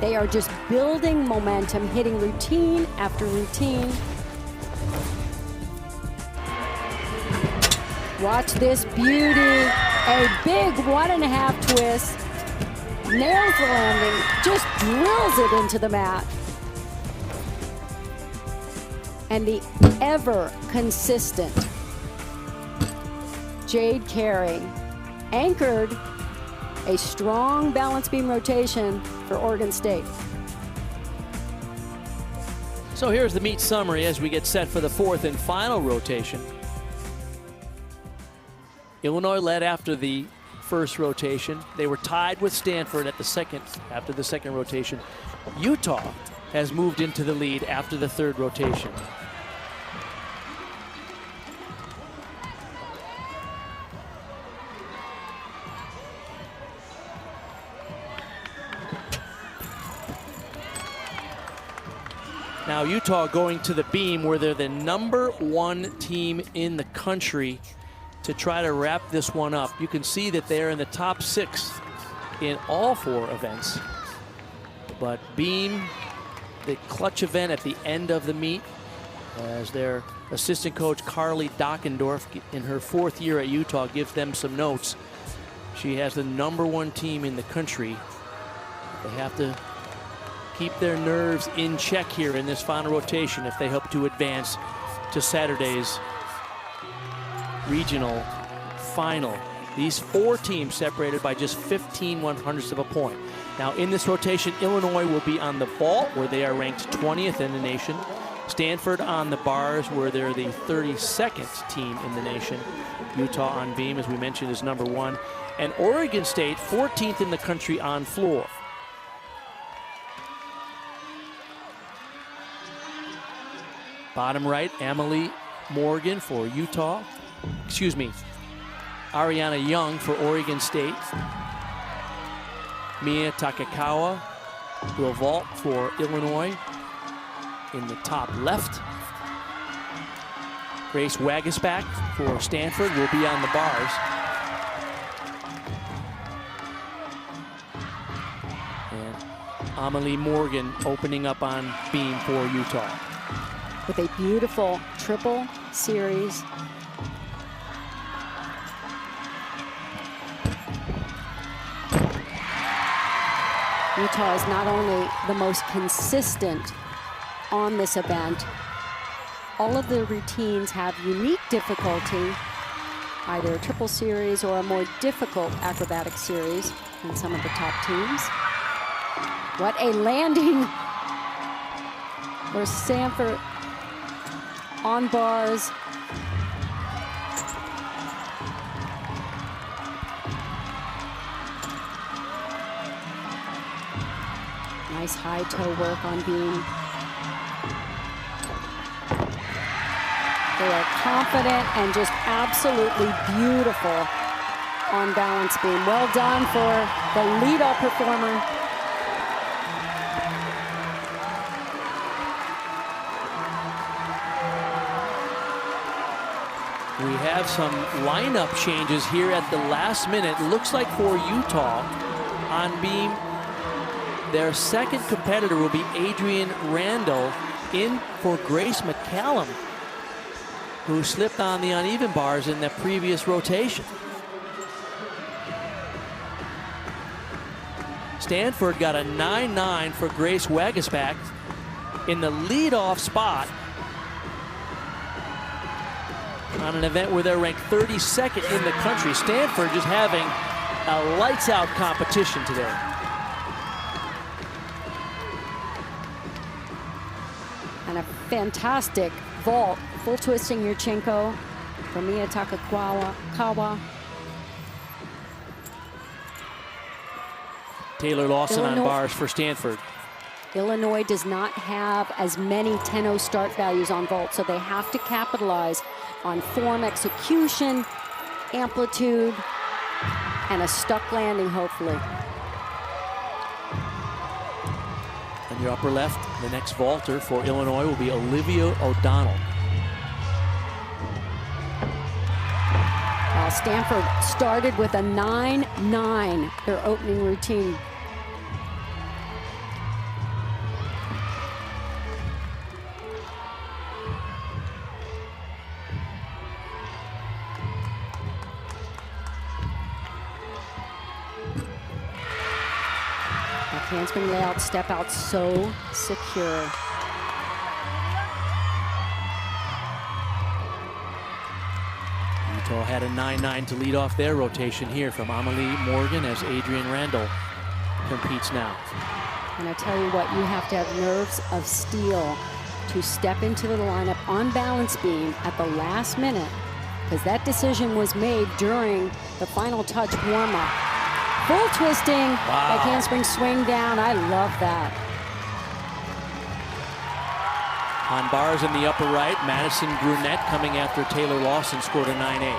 They are just building momentum, hitting routine after routine. Watch this beauty. A big 1.5 twist. Nails the landing, just drills it into the mat. And the ever consistent Jade Carey anchored a strong balance beam rotation for Oregon State. So here's the meet summary as we get set for the fourth and final rotation. Illinois led after the first rotation. They were tied with Stanford at the second after the second rotation. Utah has moved into the lead after the third rotation. Now Utah going to the beam where they're the #1 team in the country to try to wrap this one up. You can see that they're in the top 6 in all 4 events. But Beam, the clutch event at the end of the meet, as their assistant coach Carly Dockendorf in her 4th year at Utah gives them some notes. She has the #1 team in the country. They have to keep their nerves in check here in this final rotation if they hope to advance to Saturday's regional final. These 4 teams separated by just 15/100ths of a point. Now in this rotation, Illinois will be on the vault, where they are ranked 20th in the nation. Stanford on the bars, where they're the 32nd team in the nation. Utah on beam, as we mentioned, is #1. And Oregon State, 14th in the country on floor. Bottom right, Emily Morgan for Utah. Excuse me, Ariana Young for Oregon State. Mia Takakawa will vault for Illinois in the top left. Grace Wagisback for Stanford will be on the bars. And Amelie Morgan opening up on beam for Utah. With a beautiful triple series. Utah is not only the most consistent on this event, all of the routines have unique difficulty, either a triple series or a more difficult acrobatic series in some of the top teams. What a landing for Stanford on bars. Nice high toe work on beam. They are confident and just absolutely beautiful on balance beam. Well done for the lead-off performer. We have some lineup changes here at the last minute. Looks like for Utah on beam, their second competitor will be Adrienne Randall in for Grace McCallum, who slipped on the uneven bars in the previous rotation. Stanford got a 9-9 for Grace Wagisback in the leadoff spot on an event where they're ranked 32nd in the country. Stanford just having a lights-out competition today. And a fantastic vault, full twisting Yurchenko from Mia Takakawa. Taylor Lawson Illinois on bars for Stanford. Illinois does not have as many 10-0 start values on vault, so they have to capitalize on form execution, amplitude, and a stuck landing, hopefully. On your upper left, the next vaulter for Illinois will be Olivia O'Donnell. Stanford started with a 9-9, their opening routine. That handspring layout, step out, so secure. Utah had a 9-9 to lead off their rotation here from Amelie Morgan as Adrienne Randall competes now. And I tell you what, you have to have nerves of steel to step into the lineup on balance beam at the last minute, because that decision was made during the final touch warm-up. Full twisting, wow. Like handspring swing down. I love that. On bars in the upper right, Madison Brunette coming after Taylor Lawson scored a 9-8.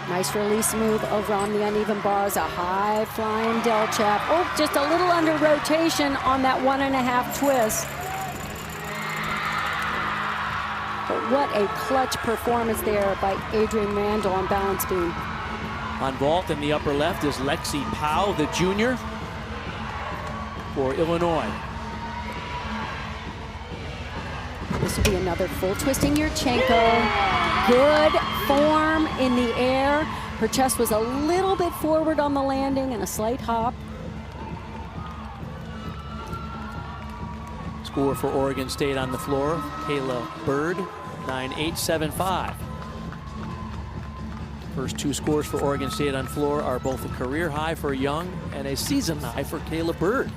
Nice release move over on the uneven bars. A high flying Delchap. Oh, just a little under rotation on that 1.5 twist. But what a clutch performance there by Adrienne Randall on balance beam. On vault in the upper left is Lexi Powell, the junior for Illinois. This will be another full twisting Yurchenko. Good form in the air. Her chest was a little bit forward on the landing and a slight hop. Score for Oregon State on the floor, Kayla Bird, 9.875. First two scores for Oregon State on floor are both a career high for Young and a season high for Kayla Bird.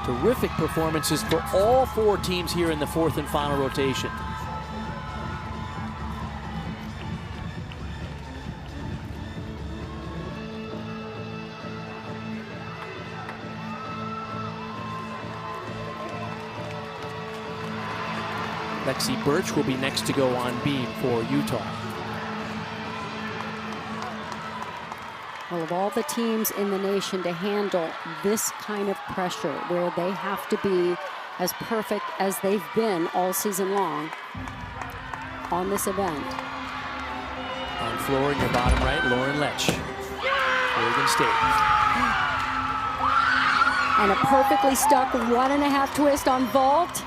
Terrific performances for all four teams here in the fourth and final rotation. Lexi Birch will be next to go on beam for Utah. Well, of all the teams in the nation to handle this kind of pressure where they have to be as perfect as they've been all season long on this event. On floor in your bottom right, Lauren Lech, Oregon State. And a perfectly stuck 1.5 twist on vault.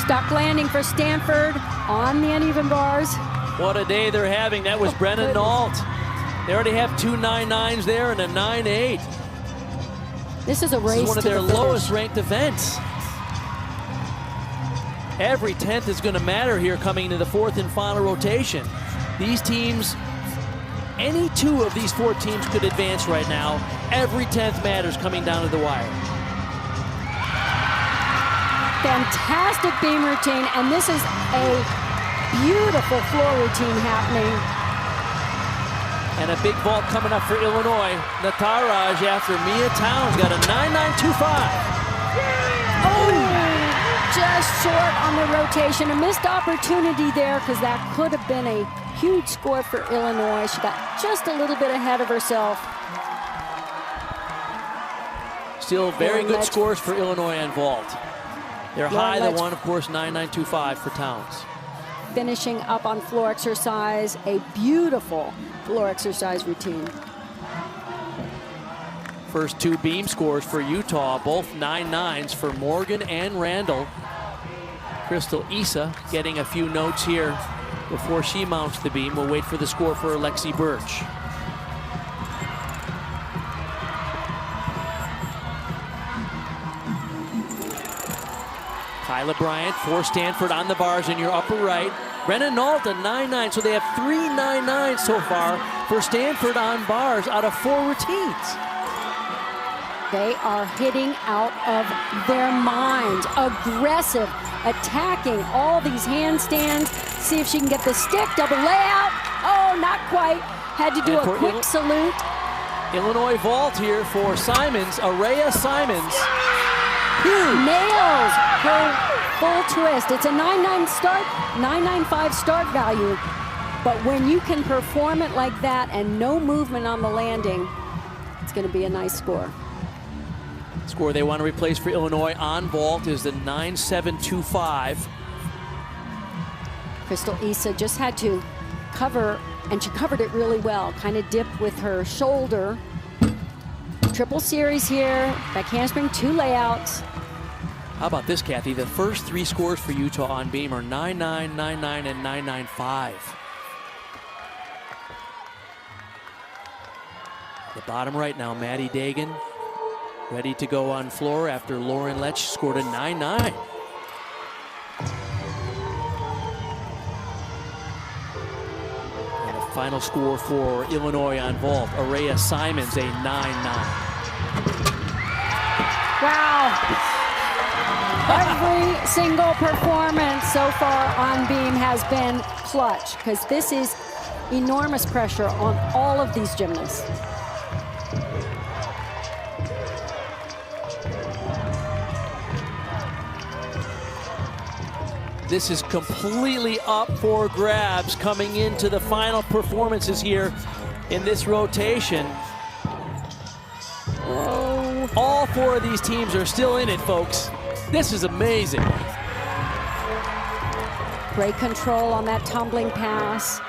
Stuck landing for Stanford on the uneven bars. What a day they're having. That was Brennan Nault. They already have two 9.9s there and a 9.8. This is a race. This is one of their to the lowest ranked events. Every 10th is going to matter here coming into the fourth and final rotation. These teams, any two of these four teams could advance right now. Every 10th matters coming down to the wire. Fantastic beam routine, and this is a beautiful floor routine happening. And a big vault coming up for Illinois. Nataraj after Mia Towns got a 9.925. Oh, just short on the rotation. A missed opportunity there because that could have been a huge score for Illinois. She got just a little bit ahead of herself. Still very good scores for Illinois on vault. Their high, the one, of course, 9.925 for Towns. Finishing up on floor exercise, a beautiful floor exercise routine. First two beam scores for Utah, both 9.9s for Morgan and Randall. Crystal Issa getting a few notes here before she mounts the beam. We'll wait for the score for Lexi Birch. Kyla Bryant for Stanford on the bars in your upper right. Brennan Nault, a 9.9, so they have 3 9.9s so far for Stanford on bars out of 4 routines. They are hitting out of their minds. Aggressive, attacking all these handstands. See if she can get the stick, double layout. Oh, not quite. Had to do a quick salute. Illinois vault here for Simons, Araya Simons. Nails her full twist. It's a 9.9 start, 9.95 start value. But when you can perform it like that and no movement on the landing, it's going to be a nice score. Score they want to replace for Illinois on vault is the 9.725. Crystal Issa just had to cover, and she covered it really well. Kind of dipped with her shoulder. Triple series here, back handspring, 2 layouts. How about this, Kathy? The first 3 scores for Utah on beam are 9.9, 9.9, and 9.95. The bottom right now, Maddie Dagan, ready to go on floor after Lauren Lech scored a 9.9. And a final score for Illinois on vault, Araya Simons, a 9.9. Wow. Every single performance so far on beam has been clutch, because this is enormous pressure on all of these gymnasts. This is completely up for grabs coming into the final performances here in this rotation. Oh. All 4 of these teams are still in it, folks. This is amazing. Great control on that tumbling pass.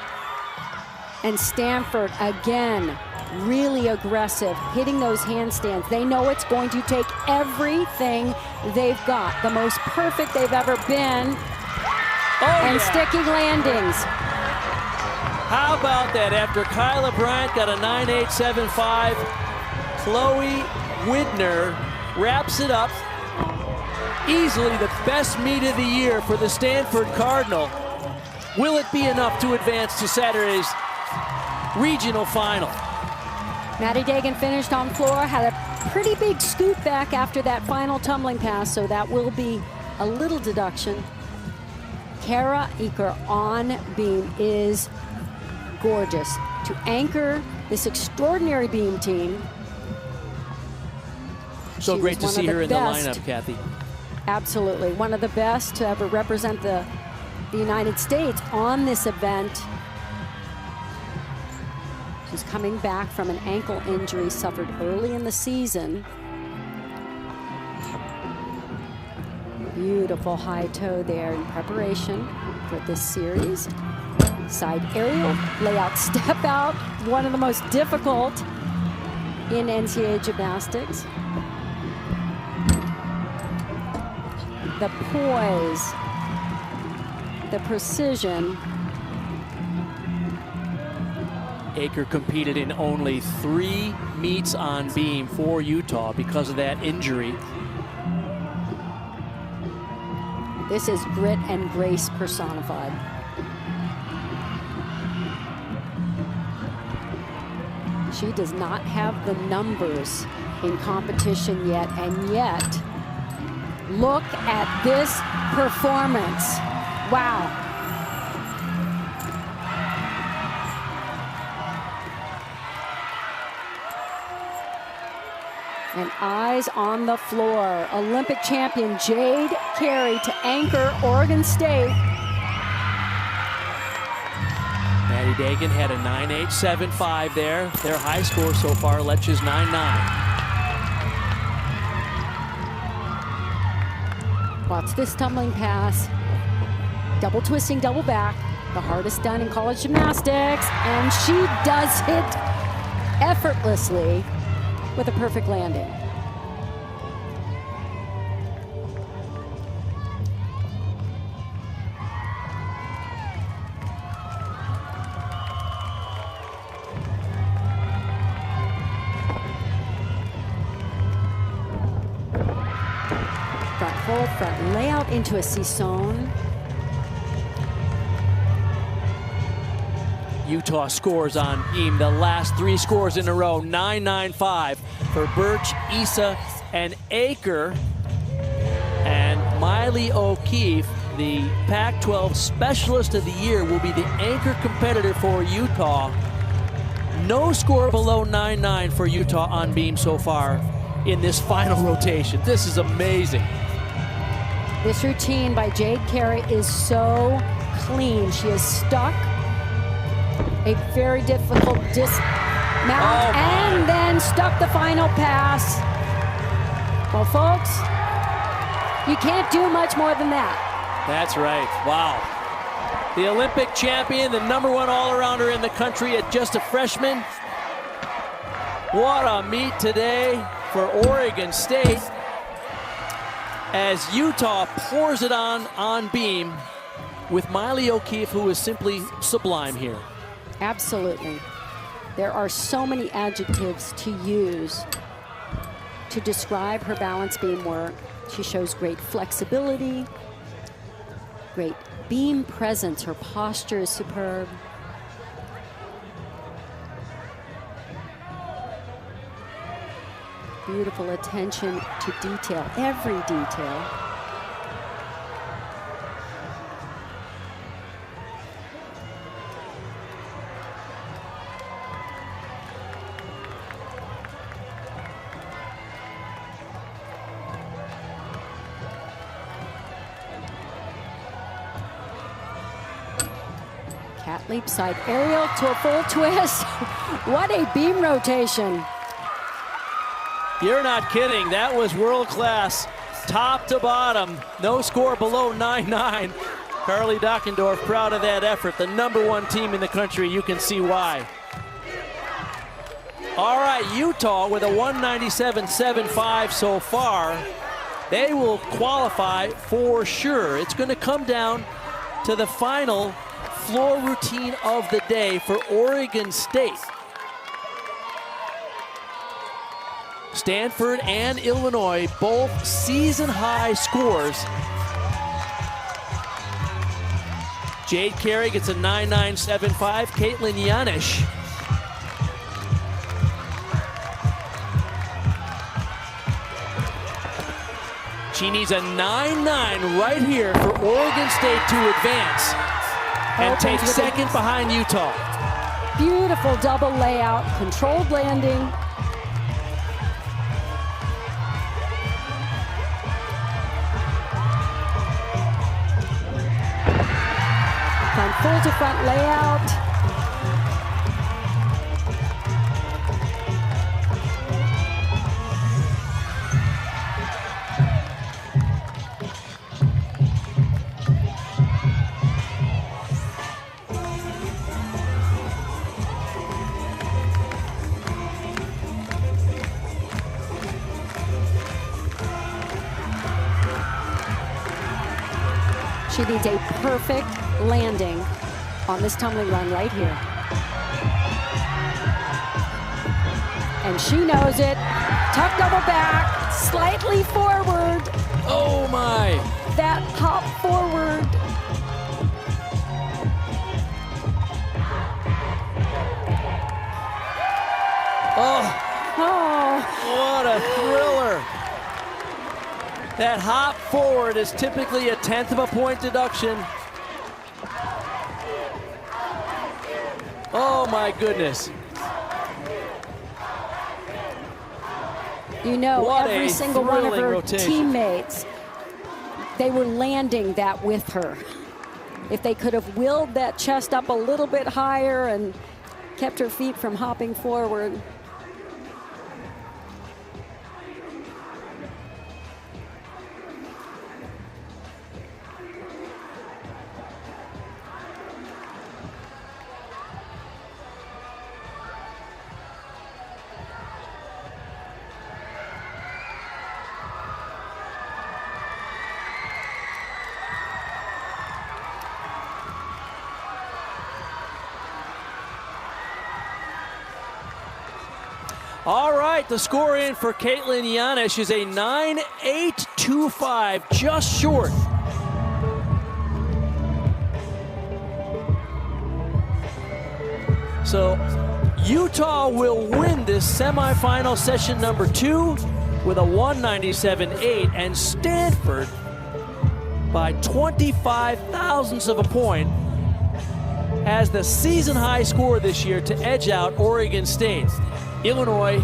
And Stanford, again, really aggressive, hitting those handstands. They know it's going to take everything they've got, the most perfect they've ever been, and sticky landings. How about that? After Kyla Bryant got a 9.875, Chloe Widner wraps it up. Easily the best meet of the year for the Stanford Cardinal. Will it be enough to advance to Saturday's regional final? Maddie Dagan finished on floor, had a pretty big scoot back after that final tumbling pass, so that will be a little deduction. Kara Eaker on beam is gorgeous. To anchor this extraordinary beam team. So great to see her in the lineup, Kathy. Absolutely, one of the best to ever represent the United States on this event. She's coming back from an ankle injury suffered early in the season. Beautiful high toe there in preparation for this series. Side aerial, layout, step out, one of the most difficult in NCAA gymnastics. The poise, the precision. Aker competed in only 3 meets on beam for Utah because of that injury. This is grit and grace personified. She does not have the numbers in competition yet, and yet, look at this performance. Wow. And eyes on the floor. Olympic champion Jade Carey to anchor Oregon State. Maddie Dagan had a 9.875 there. Their high score so far, Letch's 9.9. Watch this tumbling pass. Double twisting, double back. The hardest done in college gymnastics. And she does it effortlessly with a perfect landing. Front fold, front layout into a caisson. Utah scores on beam the last 3 scores in a row. 9.95 for Birch, Issa, and Aker. And Miley O'Keefe, the Pac-12 Specialist of the Year, will be the anchor competitor for Utah. No score below 9.9 for Utah on beam so far in this final rotation. This is amazing. This routine by Jade Carey is so clean. She is stuck. A very difficult dismount, and then stuck the final pass. Well, folks, you can't do much more than that. That's right. Wow. The Olympic champion, the #1 all-arounder in the country at just a freshman. What a meet today for Oregon State as Utah pours it on beam with Miley O'Keefe, who is simply sublime here. Absolutely. There are so many adjectives to use to describe her balance beam work. She shows great flexibility, great beam presence. Her posture is superb. Beautiful attention to detail, every detail. Cat leap side aerial to a full twist. What a beam rotation. You're not kidding. That was world class, top to bottom. No score below 9-9. Carly Dockendorf proud of that effort. The #1 team in the country. You can see why. All right, Utah with a 197.75 so far. They will qualify for sure. It's going to come down to the final floor routine of the day for Oregon State. Stanford and Illinois, both season-high scores. Jade Carey gets a 9.975. Caitlin Yanish she needs a 9.9 right here for Oregon State to advance and take second behind Utah. Beautiful double layout, controlled landing. From full to front layout. She needs a perfect landing on this tumbling run right here. And she knows it. Tuck double back, slightly forward. Oh my. That hop forward. Oh, what a thriller. That hop forward is typically a 1/10 of a point deduction. Oh my goodness. You know, What every a single one of thrilling her rotation. teammates, they were landing that with her. If they could have willed that chest up a little bit higher and kept her feet from hopping forward. All right, the score in for Caitlin Yanish is a 9.825, just short. So Utah will win this semifinal session number 2 with a 197.8, and Stanford by 25 thousandths of a point has the season high score this year to edge out Oregon State. Illinois,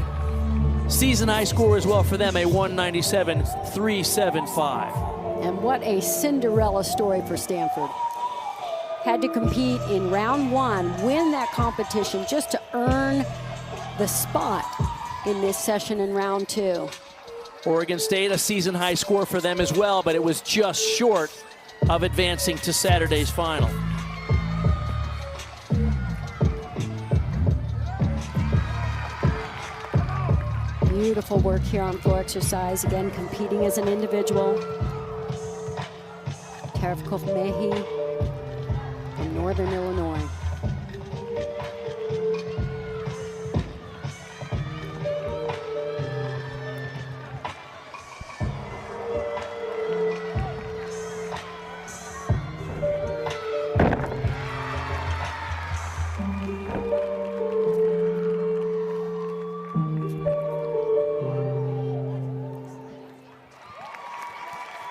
season high score as well for them, a 197.375. And what a Cinderella story for Stanford. Had to compete in round 1, win that competition just to earn the spot in this session in round 2. Oregon State, a season high score for them as well, but it was just short of advancing to Saturday's final. Beautiful work here on floor exercise. Again, competing as an individual. Tara Kof-Mehi from Northern Illinois.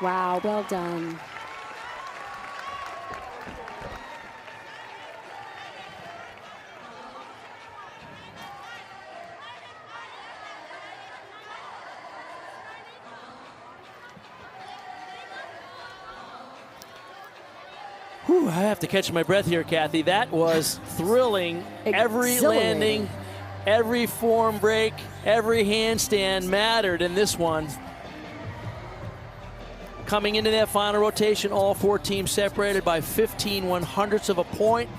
Wow, well done. Whew, I have to catch my breath here, Kathy. That was thrilling. Every landing, every form break, every handstand mattered in this one. Coming into that final rotation, all 4 teams separated by 15 100ths of a point.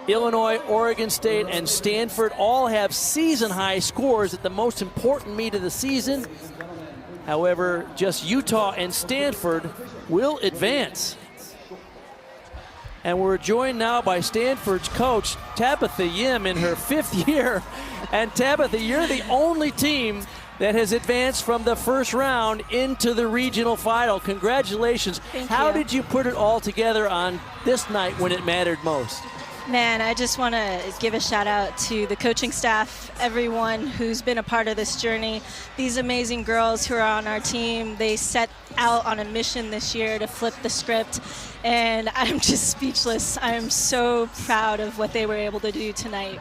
Illinois, Oregon State, and Stanford all have season-high scores at the most important meet of the season. However, just Utah and Stanford will advance. And we're joined now by Stanford's coach, Tabitha Yim, in her 5th year. And Tabitha, you're the only team that has advanced from the first round into the regional final. Congratulations. How did you put it all together on this night when it mattered most? Man, I just want to give a shout out to the coaching staff, everyone who's been a part of this journey. These amazing girls who are on our team, they set out on a mission this year to flip the script, and I'm just speechless. I am so proud of what they were able to do tonight.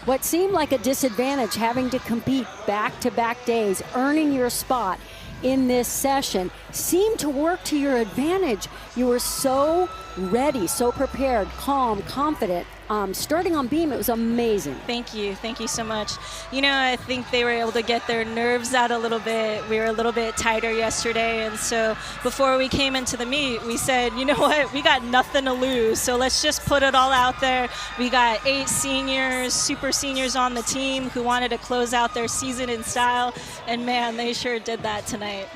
What seemed like a disadvantage, having to compete back-to-back days, earning your spot in this session, seemed to work to your advantage. You were so ready, so prepared, calm, confident. Starting on beam, it was amazing. Thank you so much. You know, I think they were able to get their nerves out a little bit. We were a little bit tighter yesterday, and so before we came into the meet, we said, you know what, we got nothing to lose, so let's just put it all out there. We got 8 seniors, super seniors on the team who wanted to close out their season in style, and man, they sure did that tonight.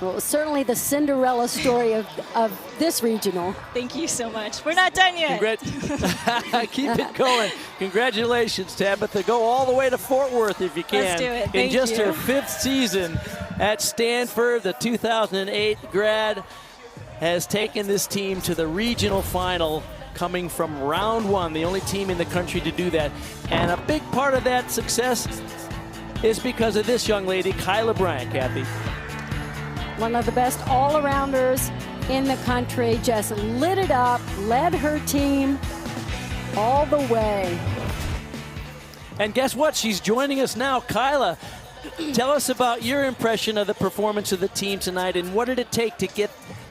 Well, it was certainly the Cinderella story of this regional. Thank you so much. We're not done yet. Keep it going. Congratulations, Tabitha. Go all the way to Fort Worth if you can. Let's do it. Thank In just you. her 5th season at Stanford, the 2008 grad has taken this team to the regional final, coming from round 1, the only team in the country to do that. And a big part of that success is because of this young lady, Kyla Bryant, Kathy. One of the best all-arounders in the country, just lit it up, led her team all the way. And guess what? She's joining us now. Kyla, tell us about your impression of the performance of the team tonight, and what did it take to get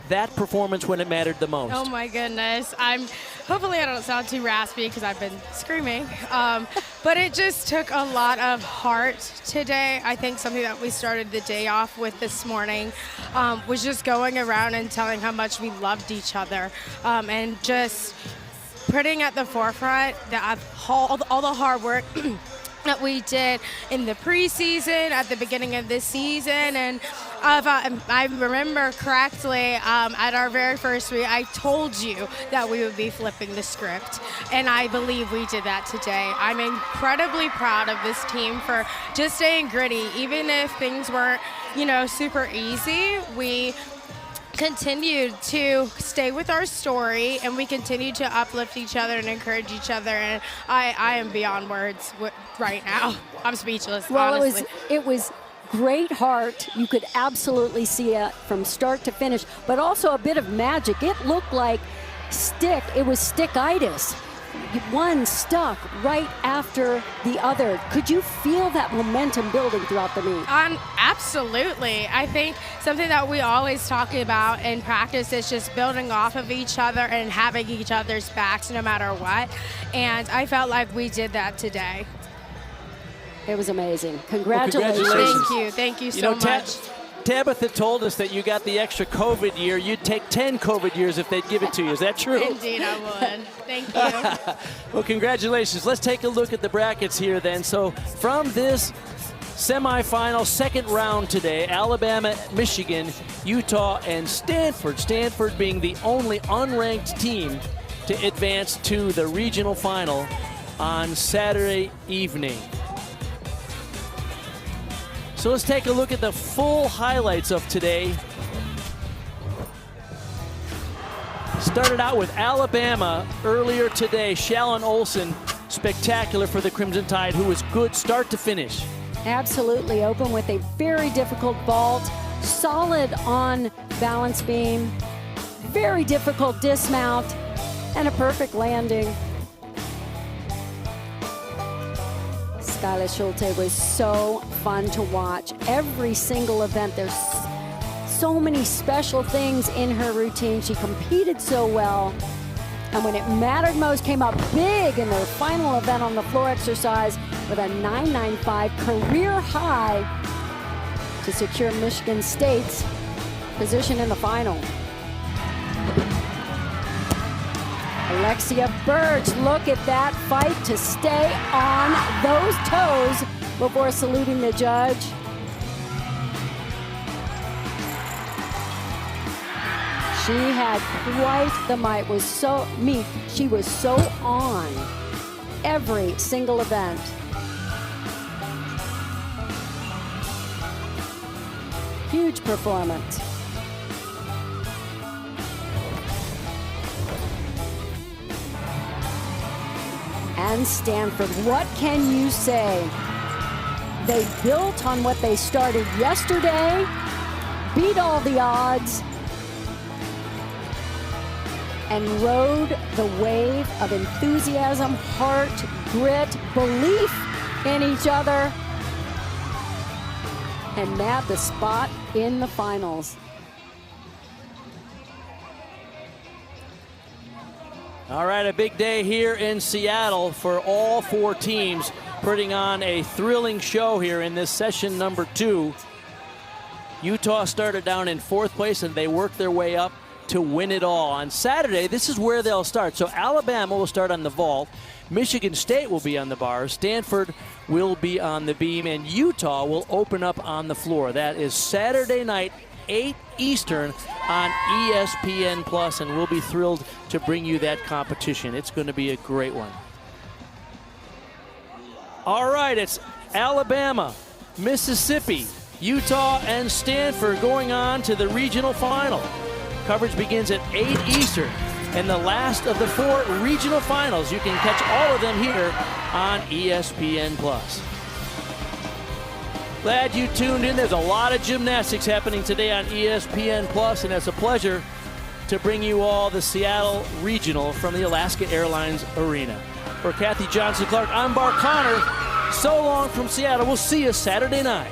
that performance when it mattered the most? Oh my goodness. Hopefully I don't sound too raspy because I've been screaming. But it just took a lot of heart today. I think something that we started the day off with this morning was just going around and telling how much we loved each other, and just putting at the forefront all the hard work that we did in the preseason, at the beginning of this season. And if I remember correctly, at our very first meet, I told you that we would be flipping the script, and I believe we did that today. I'm incredibly proud of this team for just staying gritty, even if things weren't, super easy. We continued to stay with our story, and we continued to uplift each other and encourage each other, and I am beyond words right now. I'm speechless, well, honestly. It was great heart. You could absolutely see it from start to finish, but also a bit of magic. It looked like it was stickitis. One stuck right after the other. Could you feel that momentum building throughout the meet? Absolutely. I think something that we always talk about in practice is just building off of each other and having each other's backs no matter what. And I felt like we did that today. It was amazing. Congratulations. Well, congratulations. Thank you so much. Tabitha told us that you got the extra COVID year. You'd take 10 COVID years if they'd give it to you. Is that true? Indeed, I would. Thank you. Well, congratulations. Let's take a look at the brackets here then. So from this semifinal second round today, Alabama, Michigan, Utah, and Stanford. Stanford being the only unranked team to advance to the regional final on Saturday evening. So let's take a look at the full highlights of today. Started out with Alabama earlier today. Shallon Olsen, spectacular for the Crimson Tide, who was good start to finish. Absolutely open with a very difficult vault, solid on balance beam, very difficult dismount, and a perfect landing. Skylar Schulte was so fun to watch. Every single event, there's so many special things in her routine. She competed so well. And when it mattered most, came up big in their final event on the floor exercise with a 9.95 career high to secure Michigan State's position in the final. Alexia Birch, look at that fight to stay on those toes before saluting the judge. She had quite the meet. She was so on every single event. Huge performance. And Stanford, what can you say? They built on what they started yesterday, beat all the odds, and rode the wave of enthusiasm, heart, grit, belief in each other, and nabbed the spot in the finals. All right, a big day here in Seattle for all 4 teams, putting on a thrilling show here in this session number 2. Utah started down in 4th place, and they worked their way up to win it all. On Saturday, this is where they'll start. So Alabama will start on the vault. Michigan State will be on the bars. Stanford will be on the beam, and Utah will open up on the floor. That is Saturday night, 8 Eastern on ESPN Plus, and we'll be thrilled to bring you that competition. It's going to be a great one. All right, it's Alabama, Mississippi, Utah, and Stanford going on to the regional final. Coverage begins at 8 Eastern, and the last of the 4 regional finals. You can catch all of them here on ESPN Plus. Glad you tuned in. There's a lot of gymnastics happening today on ESPN Plus, and it's a pleasure to bring you all the Seattle Regional from the Alaska Airlines Arena. For Kathy Johnson-Clark, I'm Bart Connor. So long from Seattle. We'll see you Saturday night.